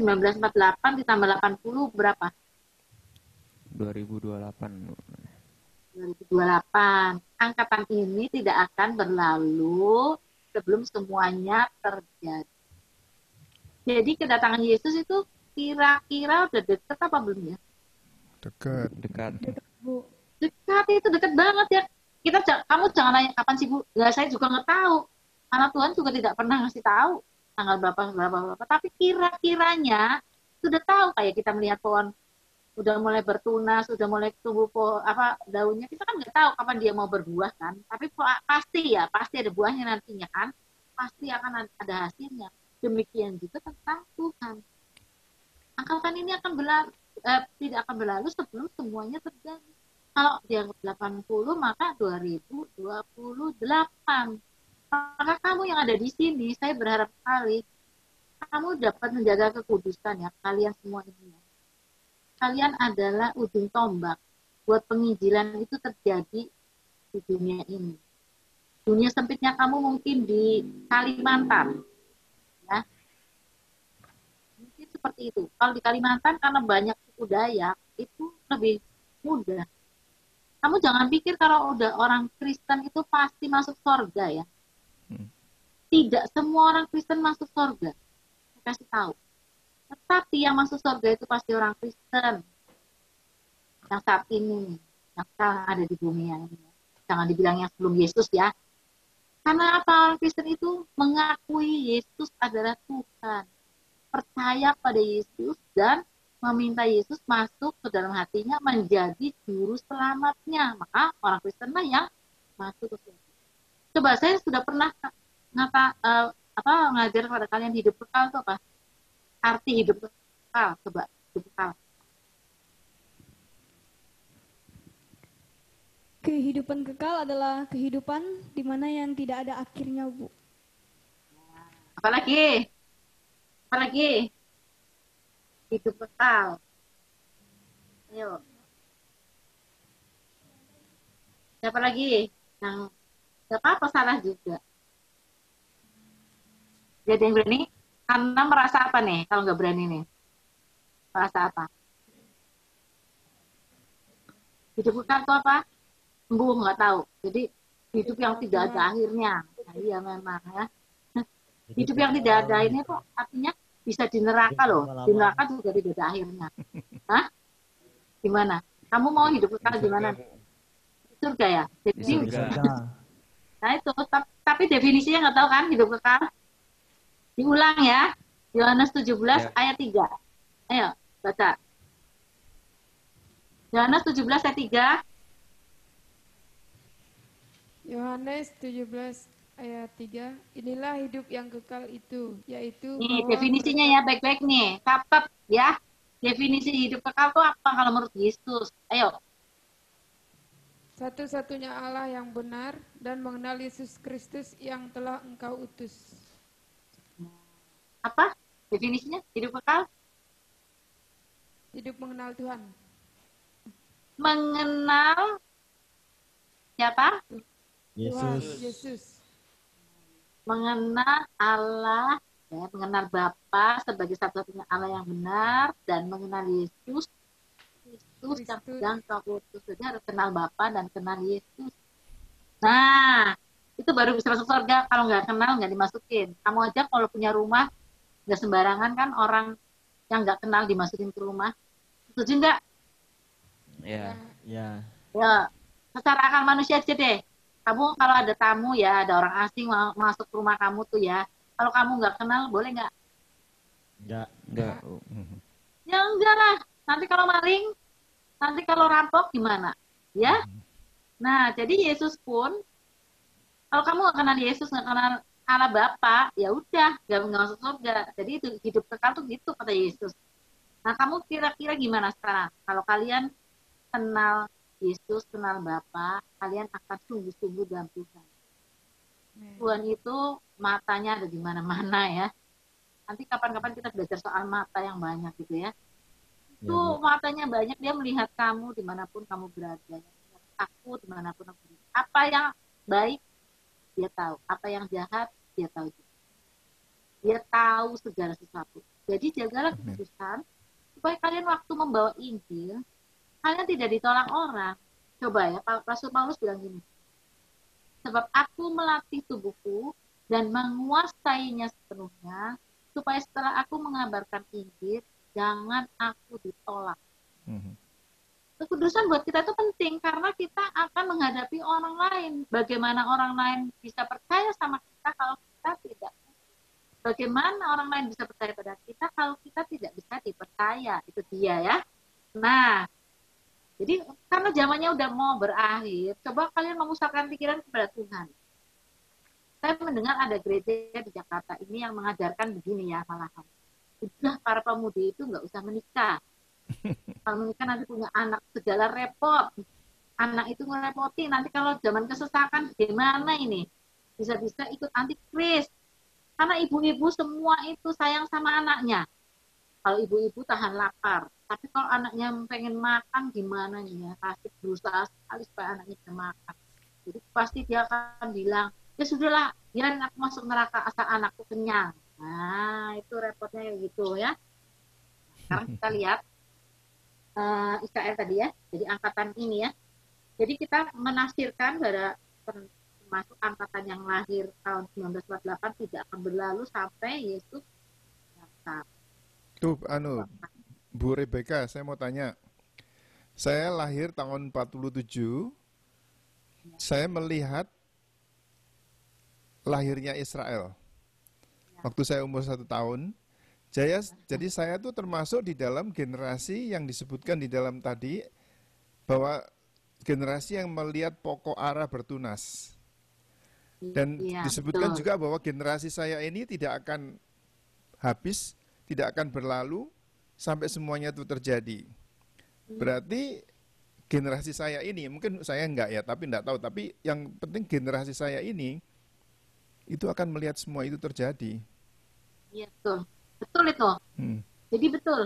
1948 ditambah 80 berapa? 2028. 2028. Angkatan ini tidak akan berlalu sebelum semuanya terjadi. Jadi kedatangan Yesus itu kira-kira udah dekat apa belum ya? Dekat. Bu. Dekat, itu dekat banget ya. Kamu jangan nanya kapan sih Bu? Nggak, saya juga nggak tahu. Karena Tuhan juga tidak pernah ngasih tahu tanggal berapa. Tapi kira-kiranya sudah tahu, kayak kita melihat pohon udah mulai bertunas, udah mulai tumbuh daunnya, kita kan nggak tahu kapan dia mau berbuah kan. Tapi pasti ada buahnya nantinya kan. Pasti akan ada hasilnya. Demikian juga tentang Tuhan. Angkatan ini tidak akan berlalu sebelum semuanya terjadi. Kalau dianggap 80, maka 2028. Maka kamu yang ada di sini, saya berharap sekali kamu dapat menjaga kekudusan ya, kalian semua ini. Kalian adalah ujung tombak buat penginjilan itu terjadi di dunia ini. Dunia sempitnya kamu mungkin di Kalimantan, ya. Mungkin seperti itu. Kalau di Kalimantan karena banyak suku Dayak, itu lebih mudah. Kamu jangan pikir kalau udah orang Kristen itu pasti masuk surga ya. Tidak semua orang Kristen masuk surga. Saya kasih tahu. Tetapi yang masuk surga itu pasti orang Kristen. Yang saat ini, yang sekarang ada di bumi ini. Jangan dibilang yang sebelum Yesus ya. Karena apa? Orang Kristen itu mengakui Yesus adalah Tuhan. Percaya pada Yesus dan meminta Yesus masuk ke dalam hatinya menjadi juru selamatnya. Maka orang Kristen lah yang masuk ke surga. Coba saya sudah pernah ngajar kepada kalian hidup kekal itu apa? Arti hidup kekal, coba hidup kekal. Kehidupan kekal adalah kehidupan di mana yang tidak ada akhirnya, Bu. Apalagi hidup kekal. Ayo. Siapa lagi? Yang gak apa-apa salah juga. Jadi yang berani? Karena merasa apa nih kalau nggak berani nih? Merasa apa? Hidup kekal itu apa? Sembuh nggak tahu. Jadi hidup yang tidak ada akhirnya. Nah, iya memang ya. Hidup yang tidak ada ini kok artinya bisa di neraka loh. Di neraka juga tidak ada akhirnya. Hah? Gimana? Kamu mau hidup kekal di mana? Surga ya? Jadi, nah itu. Tapi definisinya nggak tahu kan hidup kekal? Diulang ya. Yohanes 17 ayat 3. Ayo, baca. Yohanes 17 ayat 3. Yohanes 17 ayat 3. Inilah hidup yang kekal itu, yaitu Nih, definisinya ya baik-baik nih. Catat ya. Definisi hidup kekal itu apa kalau menurut Yesus? Ayo. satu-satunya Allah yang benar dan mengenal Yesus Kristus yang telah engkau utus. Apa definisinya hidup kekal? Hidup mengenal Tuhan. Mengenal siapa? Tuhan Yesus. Mengenal Allah, ya, mengenal Bapa sebagai satu-satunya Allah yang benar dan mengenal Yesus yang sedang kau utus. Jadi harus kenal Bapa dan kenal Yesus. Nah, itu baru bisa masuk surga. Kalau nggak kenal nggak dimasukin. Kamu aja kalau punya rumah nggak sembarangan kan orang yang nggak kenal dimasukin ke rumah. Setuju nggak? Ya. Ya, secara akal manusia aja deh. Kamu kalau ada tamu ya, ada orang asing masuk ke rumah kamu tuh ya. Kalau kamu nggak kenal, boleh nggak? Enggak. Ya enggak lah. Nanti kalau maling, nanti kalau rampok gimana? Ya. Nah, jadi Yesus pun, kalau kamu nggak kenal Yesus, nggak kenal Allah Bapa, ya udah, nggak masuk surga. Jadi itu hidup kekal tuh gitu kata Yesus. Nah, kamu kira-kira gimana sekarang? Kalau kalian kenal Yesus, kenal Bapa, kalian akan sungguh-sungguh dalam Tuhan. Tuhan itu matanya ada di mana-mana ya. Nanti kapan-kapan kita belajar soal mata yang banyak gitu ya. Itu matanya banyak, dia melihat kamu dimanapun kamu berada. Aku dimanapun aku berada. Apa yang baik, dia tahu. Apa yang jahat, dia tahu juga. Dia tahu segala sesuatu. Jadi jagalah kekudusan supaya kalian waktu membawa Injil, kalian tidak ditolak orang. Coba ya, Rasul Paulus bilang gini, sebab aku melatih tubuhku dan menguasainya sepenuhnya, supaya setelah aku mengabarkan Injil, jangan aku ditolak. Kekudusan buat kita itu penting, karena kita akan menghadapi orang lain. Bagaimana orang lain bisa percaya sama kita kalau kita tidak? Bagaimana orang lain bisa percaya pada kita kalau kita tidak bisa dipercaya? Itu dia ya. Nah, jadi karena zamannya udah mau berakhir, coba kalian memusatkan pikiran kepada Tuhan. Saya mendengar ada gereja di Jakarta ini yang mengajarkan begini ya, malahan. Udah para pemudi itu nggak usah menikah. Kalau menikah nanti punya anak segala repot. Anak itu ngerepotin. Nanti kalau zaman kesesakan gimana ini? Bisa-bisa ikut antikris. Karena ibu-ibu semua itu sayang sama anaknya. Kalau ibu-ibu tahan lapar. Tapi kalau anaknya pengen makan gimana nih ya? Pasti berusaha sekali supaya anaknya bisa makan. Jadi pasti dia akan bilang, ya sudahlah, biarin aku masuk neraka asal anakku kenyang. Nah, itu repotnya kayak gitu ya. Sekarang kita lihat Israel tadi ya, jadi angkatan ini ya. Jadi kita menafsirkan pada termasuk angkatan yang lahir tahun 1948 tidak akan berlalu sampai Yesus datang. Tuh, Bu Rebecca, saya mau tanya. Saya lahir tahun 47, saya melihat lahirnya Israel. Waktu saya umur 1 tahun, jadi saya tuh termasuk di dalam generasi yang disebutkan di dalam tadi, bahwa generasi yang melihat pokok ara bertunas. Dan Iya, disebutkan betul. juga bahwa generasi saya ini tidak akan habis, tidak akan berlalu, sampai semuanya itu terjadi. Berarti generasi saya ini, mungkin saya enggak ya, tapi enggak tahu. Tapi yang penting generasi saya ini, itu akan melihat semua itu terjadi. Iya, betul. Betul itu. Jadi betul.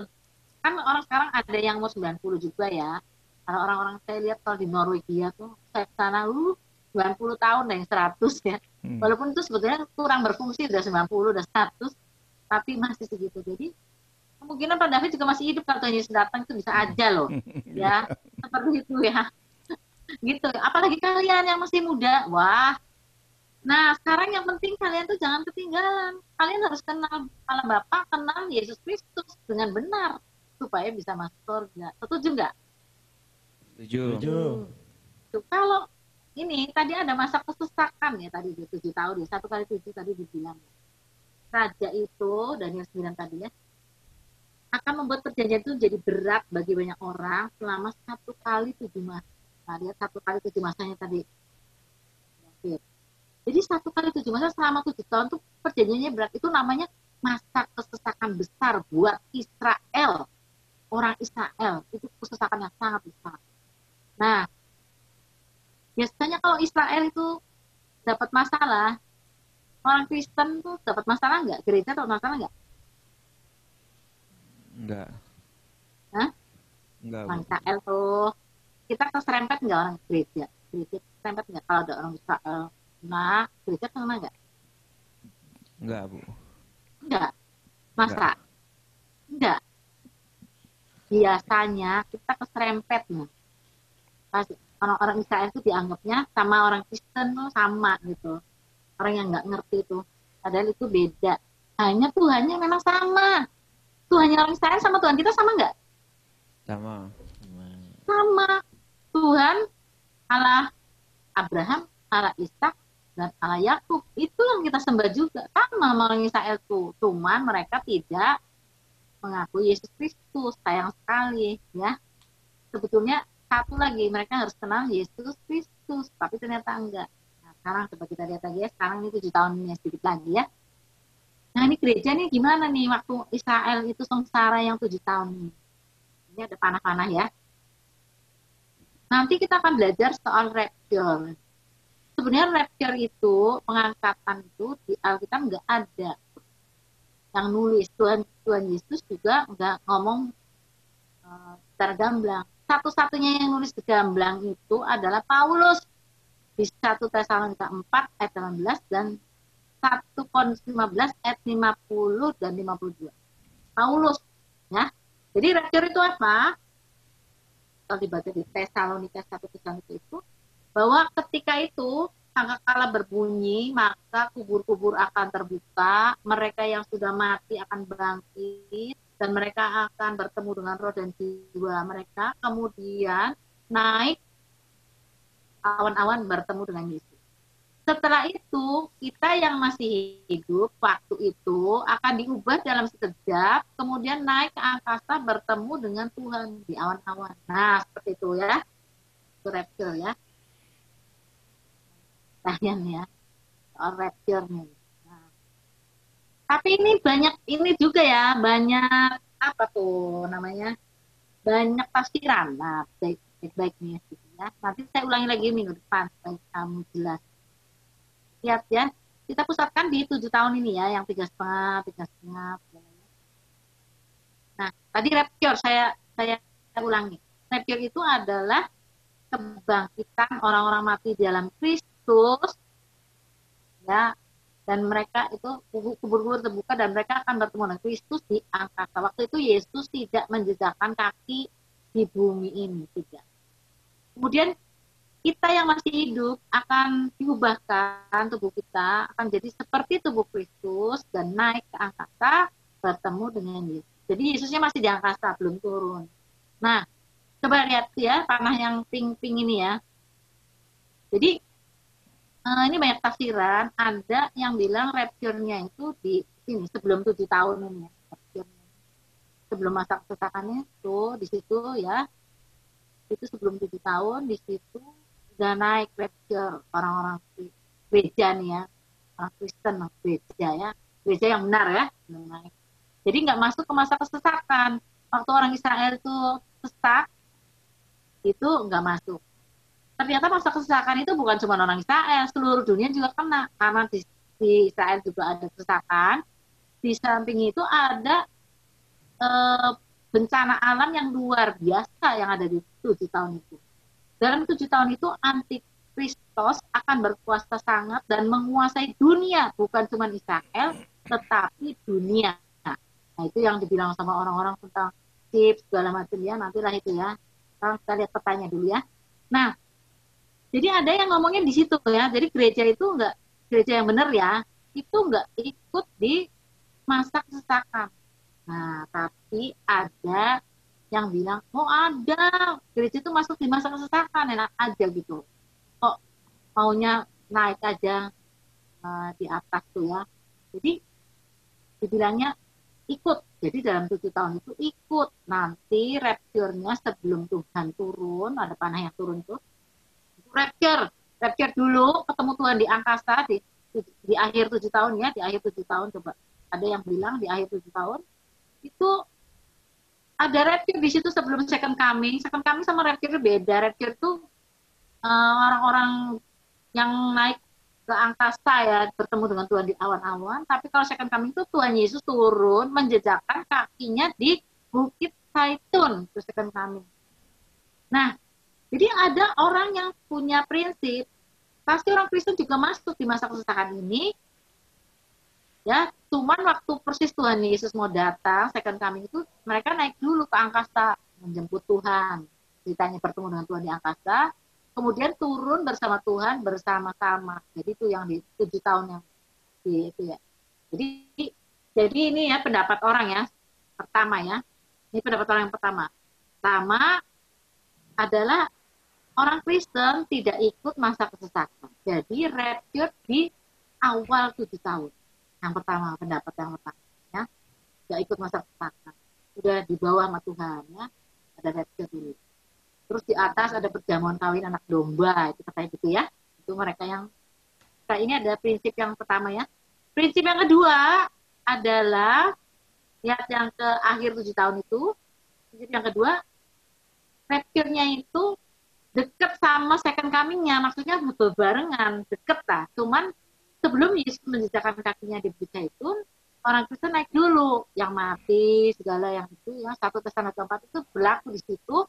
Kan orang sekarang ada yang mau 90 juga ya. Kalau orang-orang saya lihat kalau di Norwegia tuh, saya ke sana 90 tahun dan 100 ya. Walaupun itu sebetulnya kurang berfungsi, udah 90, udah 100, tapi masih segitu. Jadi kemungkinan Pak David juga masih hidup kalau Tuhan Yesus datang, itu bisa aja loh. Ya, seperti itu ya. Gitu. Apalagi kalian yang masih muda. Wah. Nah, sekarang yang penting kalian tuh jangan ketinggalan. Kalian harus kenal Allah Bapa, kenal Yesus Kristus dengan benar supaya bisa masuk surga. Setuju nggak? Setuju. Tuh, kalau ini tadi ada masa kesesakan ya tadi 7 tahun ya, 1 kali 7 tadi dibilang. Raja itu, Daniel 9 tadi ya, akan membuat perjanjian itu jadi berat bagi banyak orang selama 1 kali 7 masa. Nah, lihat 1 kali 7 masanya tadi. Jadi 1 kali 7 masa selama 7 tahun tuh perjanjiannya berat. Itu namanya masa kesesakan besar buat Israel. Orang Israel itu kesesakan yang sangat besar. Nah, biasanya kalau Israel itu dapat masalah, orang Kristen tuh dapat masalah nggak? Gereja dapat masalah nggak? Enggak. Hah? Enggak, Bu. Orang Israel tuh, kita keserempet nggak orang gereja? Gereja keserempet nggak kalau ada orang Israel? Nah, gereja kena nggak? Enggak, Bu. Enggak. Masa? Enggak. Biasanya kita keserempet nih. Orang-orang Israel itu dianggapnya sama orang Kristen tuh sama gitu. Orang yang nggak ngerti itu. Padahal itu beda. Hanya Tuhannya memang sama. Tuhannya orang Israel sama Tuhan kita sama nggak? Sama. Sama. Tuhan Allah Abraham, Allah Ishak, dan Allah Yakub. Itu yang kita sembah juga. Sama orang Israel tuh. Cuman mereka tidak mengakui Yesus Kristus. Sayang sekali ya. Sebetulnya satu lagi, mereka harus kenal Yesus Kristus. Tapi ternyata enggak. Nah, sekarang coba kita lihat lagi ya. Sekarang ini 7 tahun sedikit lagi ya. Nah, ini gereja nih gimana nih waktu Israel itu sengsara yang 7 tahun ini. Ini ada panah-panah ya. Nanti kita akan belajar soal rapture. Sebenarnya rapture itu, pengangkatan itu di Alkitab nggak ada yang nulis. Tuhan Yesus juga nggak ngomong secara gamblang. Satu-satunya yang nulis di gamblang itu adalah Paulus di 1 Tesalonika 4 ayat 18 dan 1 Korintus 15 ayat 50 dan 52. Paulus ya. Jadi rapture itu apa? Kalau dibaca di Tesalonika 1 Tesalonika itu, bahwa ketika itu sangkakala berbunyi, maka kubur-kubur akan terbuka, mereka yang sudah mati akan bangkit, dan mereka akan bertemu dengan roh dan jiwa mereka, kemudian naik awan-awan bertemu dengan Yesus. Setelah itu, kita yang masih hidup waktu itu akan diubah dalam sekejap, kemudian naik ke angkasa bertemu dengan Tuhan di awan-awan. Nah, seperti itu ya. Itu rapture ya. Tanyaan ya. Soal rapture nih. Nah, tapi ini banyak, ini juga ya, banyak, apa tuh namanya, banyak tafsiran. Nah, baik-baik nih gitu ya. Nanti saya ulangi lagi minggu depan, supaya kamu jelas. Lihat ya, kita pusatkan di 7 tahun ini ya, yang 3,5. Nah, tadi rapture saya ulangi. Rapture itu adalah kebangkitan orang-orang mati di dalam Kristus, ya, dan mereka itu kubur-kubur terbuka dan mereka akan bertemu dengan Kristus di angkasa. Waktu itu Yesus tidak menjejakkan kaki di bumi ini, tidak. Kemudian kita yang masih hidup akan diubahkan, tubuh kita akan jadi seperti tubuh Kristus dan naik ke angkasa bertemu dengan Yesus. Jadi Yesusnya masih di angkasa, belum turun. Nah, coba lihat ya panah yang pink-pink ini ya. Jadi ini banyak tafsiran. Ada yang bilang rapture-nya itu di sini sebelum 7 tahun ini ya. Sebelum masa kesesakannya tuh di situ ya. Itu sebelum 7 tahun di situ udah naik rapture orang-orang gereja nih ya, orang Kristen gereja ya, gereja yang benar ya, naik. Jadi nggak masuk ke masa kesesakan. Waktu orang Israel itu sesak, itu nggak masuk. Ternyata masa kesesakan itu bukan cuma orang Israel, seluruh dunia juga kena. Karena di Israel juga ada kesesakan. Di samping itu ada bencana alam yang luar biasa yang ada di 7 tahun itu. Dalam 7 tahun itu Antikristos akan berkuasa sangat dan menguasai dunia, bukan cuma Israel, tetapi dunia. Nah, itu yang dibilang sama orang-orang tentang chip segala macam ya, nantilah itu ya. Sekarang kita lihat petanya dulu ya. Nah, jadi ada yang ngomongin di situ ya. Jadi gereja itu enggak, gereja yang benar ya, itu enggak ikut di masa kesesakan. Nah, tapi ada yang bilang, oh ada, gereja itu masuk di masa kesesakan, enak aja gitu. Kok maunya naik aja di atas tuh ya. Jadi dibilangnya ikut. Jadi dalam 7 tahun itu ikut. Nanti rapture-nya sebelum Tuhan turun, ada panah yang turun tuh. Rapture dulu, ketemu Tuhan di angkasa di akhir 7 tahun ya, di akhir 7 tahun coba. Ada yang bilang di akhir 7 tahun itu ada rapture di situ sebelum second coming. Second coming sama rapture beda. Rapture itu orang-orang yang naik ke angkasa ya, bertemu dengan Tuhan di awan-awan. Tapi kalau second coming itu Tuhan Yesus turun menjejakkan kakinya di Bukit Zaitun, itu second coming. Nah, jadi ada orang yang punya prinsip, pasti orang Kristen juga masuk di masa kesesakan ini. Ya, cuman waktu persis Tuhan Yesus mau datang, second coming itu mereka naik dulu ke angkasa menjemput Tuhan. Ceritanya bertemu dengan Tuhan di angkasa, kemudian turun bersama Tuhan bersama-sama. Jadi itu yang di 7 tahun yang di itu ya. Jadi ini ya pendapat orang ya pertama ya. Ini pendapat orang yang pertama. Pertama adalah orang Kristen tidak ikut masa kesesakan. Jadi rapture di awal 7 tahun. Yang pertama, pendapat yang pertama ya, nggak ikut masa kesesakan, udah di bawah sama Tuhan ya, ada rapture dulu. Terus di atas ada perjamuan kawin anak domba, itu katanya gitu ya. Itu mereka yang, nah ini ada prinsip yang pertama ya. Prinsip yang kedua adalah lihat yang ke akhir 7 tahun itu. Prinsip yang kedua, rapture-nya itu deket sama second coming-nya, maksudnya berbarengan, deket lah. Cuman sebelum Yesus menjejakkan kakinya di Bukit Zaitun, orang Kristen naik dulu, yang mati segala yang itu ya, 1 Tesalonika 4 itu berlaku di situ,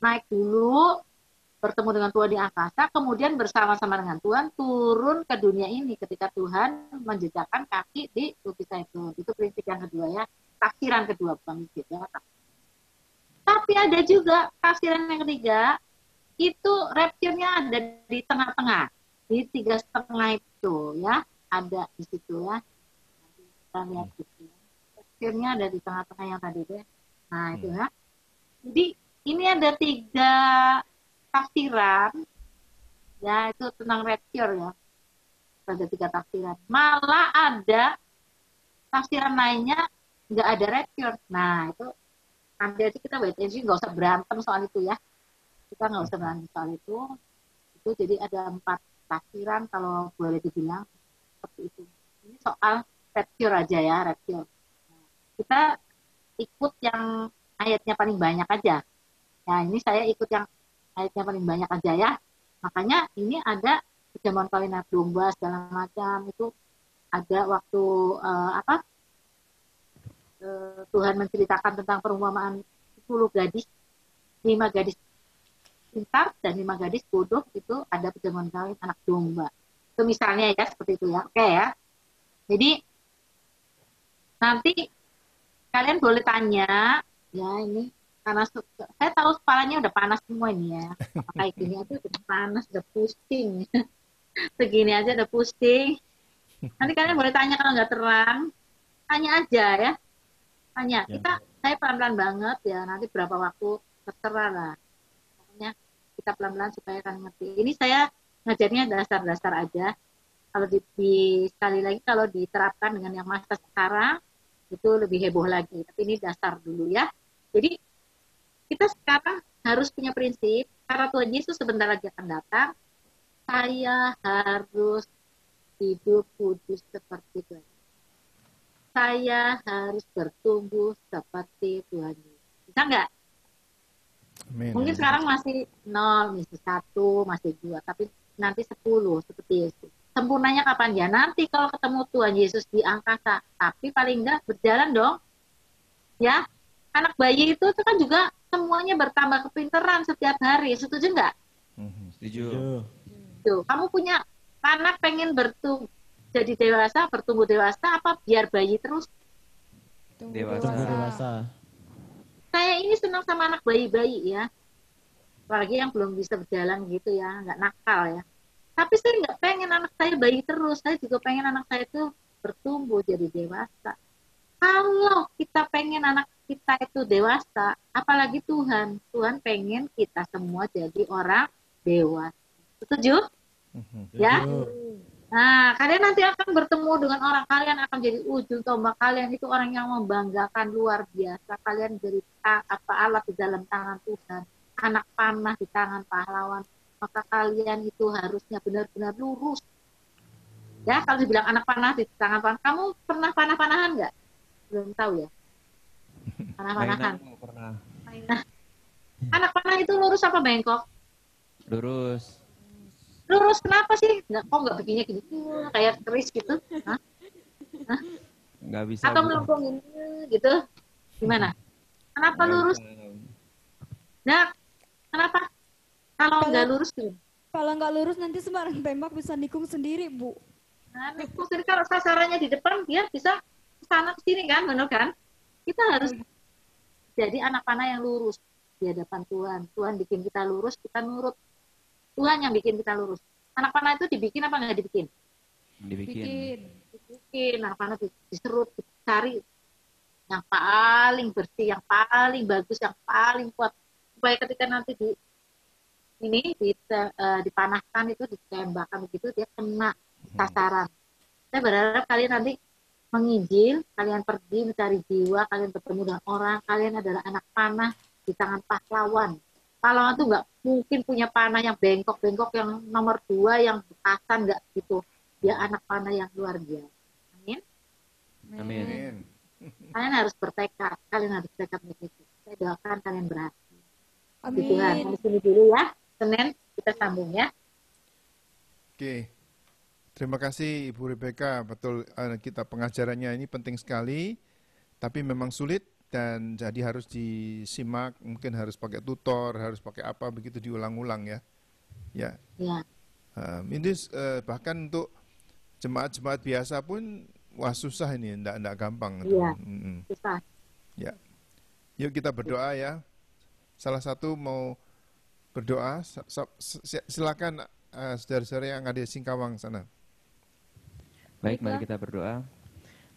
naik dulu, bertemu dengan Tuhan di angkasa, kemudian bersama-sama dengan Tuhan turun ke dunia ini ketika Tuhan menjejakkan kaki di Bukit Zaitun. Itu prinsip yang kedua ya, tafsiran kedua bukan prinsip ya. Tapi ada juga tafsiran yang ketiga, itu rapture-nya ada di tengah-tengah, di 3,5 itu ya, ada di situ ya. Nanti kita lihat gitu. Rapture-nya ada di tengah-tengah yang tadi deh. Nah itu ya. Jadi ini ada 3 tafsiran ya, itu tentang rapture ya. ada 3 tafsiran. Malah ada tafsiran lainnya nggak ada rapture. Nah itu nanti aja kita wait and see, nggak usah berantem soal itu ya. Kita nggak usah berantem soal itu. Itu jadi ada 4 tafsiran kalau boleh dibilang seperti itu. Ini soal rapture aja ya, rapture. Nah, kita ikut yang ayatnya paling banyak aja. Ya ini saya ikut yang ayatnya paling banyak aja ya. Makanya ini ada perjamuan kawin anak domba segala macam itu ada waktu Tuhan menceritakan tentang perumpamaan 10 gadis, 5 gadis pintar dan 5 gadis bodoh, itu ada perjamuan kawin anak domba. Itu misalnya ya seperti itu ya. Oke ya. Jadi nanti kalian boleh tanya ya ini karena saya tahu kepalanya udah panas semua ini ya. Kayak gini aja udah panas, udah pusing. Segini aja udah pusing. Nanti kalian boleh tanya kalau nggak terang, tanya aja ya. Tanya. Saya pelan-pelan banget ya. Nanti berapa waktu terserah lah. Pokoknya kita pelan-pelan supaya kalian ngerti. Ini saya ngajarnya dasar-dasar aja. Kalau sekali lagi kalau diterapkan dengan yang masa sekarang itu lebih heboh lagi. Tapi ini dasar dulu ya. Jadi kita sekarang harus punya prinsip karena Tuhan Yesus sebentar lagi akan datang. Saya harus hidup kudus seperti Tuhan. Saya harus bertumbuh seperti Tuhan Yesus. Bisa nggak? Amin. Mungkin sekarang masih 0, masih 1, masih 2, tapi nanti 10 seperti Yesus. Sempurnanya kapan ya? Nanti kalau ketemu Tuhan Yesus di angkasa. Tapi paling enggak berjalan dong. Ya, anak bayi itu kan juga semuanya bertambah kepintaran setiap hari. Setuju nggak? Setuju. Tuh, kamu punya anak pengen jadi dewasa, bertumbuh dewasa, apa biar bayi terus? Dewasa. Saya ini senang sama anak bayi-bayi ya. Apalagi yang belum bisa berjalan gitu ya, nggak nakal ya. Tapi saya nggak pengen anak saya bayi terus. Saya juga pengen anak saya itu bertumbuh jadi dewasa. Kalau kita pengen anak kita itu dewasa, apalagi Tuhan. Tuhan pengen kita semua jadi orang dewasa. Setuju? Ya? Nah, kalian nanti akan bertemu dengan orang, kalian akan jadi ujung tombak, kalian itu orang yang membanggakan luar biasa. Kalian jadi alat di dalam tangan Tuhan, anak panah di tangan pahlawan. Maka kalian itu harusnya benar-benar lurus. Ya, kalau dibilang anak panah di tangan panah, kamu pernah panah-panahan nggak? Belum tahu ya. Panah-panahan. Pernah. Nah, anak panah itu lurus apa bengkok? Lurus. Lurus kenapa sih? Kok nggak bikinnya gini kayak keris gitu? Hah? Nggak bisa. Atau melengkung ini gitu? Gimana? Kenapa lurus? Nah, kenapa? Kalau nggak lurus gimana? Kalau nggak lurus nanti sembarang tembak bisa nikung sendiri, Bu. Nah, nikung sendiri kalau sasarannya di depan dia bisa ke sana ke sini kan, benar kan? Kita harus jadi anak panah yang lurus di hadapan Tuhan. Tuhan bikin kita lurus, kita nurut. Tuhan yang bikin kita lurus. Anak panah itu dibikin apa nggak dibikin? Dibikin. Anak panah diserut, dicari yang paling bersih, yang paling bagus, yang paling kuat. Supaya ketika nanti dipanahkan itu, ditembakkan begitu, dia kena sasaran. Saya berharap kalian nanti menginjil, kalian pergi mencari jiwa, kalian bertemu dengan orang, kalian adalah anak panah di tangan pahlawan. Pahlawan itu nggak mungkin punya panah yang bengkok-bengkok, yang nomor 2, yang bekasan, nggak gitu. Dia anak panah yang luar biasa. Amin. Amin. Kalian harus bertekad, kalian harus bertekad begitu. Saya doakan kalian berhasil. Amin. Tuhan, di sini dulu ya. Senin kita sambung ya. Oke. Terima kasih Ibu Rebecca. Betul, kita pengajarannya ini penting sekali, tapi memang sulit. Dan jadi harus disimak, mungkin harus pakai tutor, harus pakai apa begitu diulang-ulang ya. Ya. Ini bahkan untuk jemaat-jemaat biasa pun wah susah ini, enggak gampang. Iya. Susah. Ya. Yuk kita berdoa ya. Salah satu mau berdoa, silakan saudara-saudara yang ada di Singkawang sana. Baik, mari kita berdoa.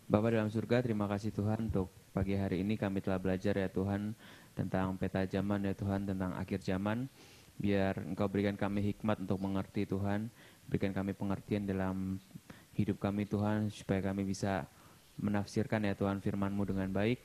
Bapa dalam surga, terima kasih Tuhan untuk pagi hari ini kami telah belajar ya Tuhan tentang peta zaman ya Tuhan, tentang akhir zaman. Biar Engkau berikan kami hikmat untuk mengerti Tuhan. Berikan kami pengertian dalam hidup kami Tuhan, supaya kami bisa menafsirkan ya Tuhan firman-Mu dengan baik.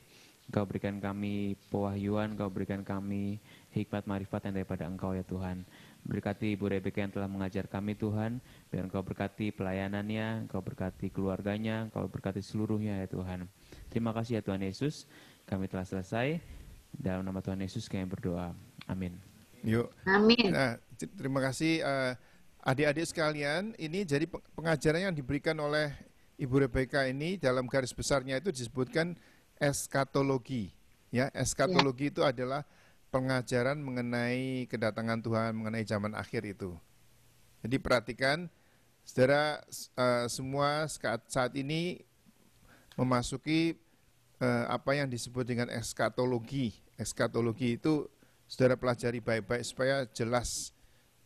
Engkau berikan kami pewahyuan, Engkau berikan kami hikmat marifat yang daripada Engkau ya Tuhan. Berkati Ibu Rebecca yang telah mengajar kami Tuhan, biar Engkau berkati pelayanannya, Engkau berkati keluarganya, Engkau berkati seluruhnya ya Tuhan. Terima kasih ya Tuhan Yesus, kami telah selesai. Dalam nama Tuhan Yesus kami berdoa. Amin. Yuk. Amin. Nah, terima kasih adik-adik sekalian. Ini jadi pengajaran yang diberikan oleh Ibu Rebecca ini dalam garis besarnya itu disebutkan eskatologi. Ya, eskatologi itu adalah pengajaran mengenai kedatangan Tuhan, mengenai zaman akhir itu. Jadi perhatikan, saudara, semua saat ini memasuki apa yang disebut dengan eskatologi. Eskatologi itu saudara pelajari baik-baik supaya jelas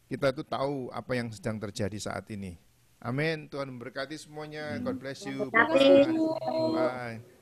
kita tuh tahu apa yang sedang terjadi saat ini. Amin. Tuhan memberkati semuanya. God bless you. Terima kasih. Bye.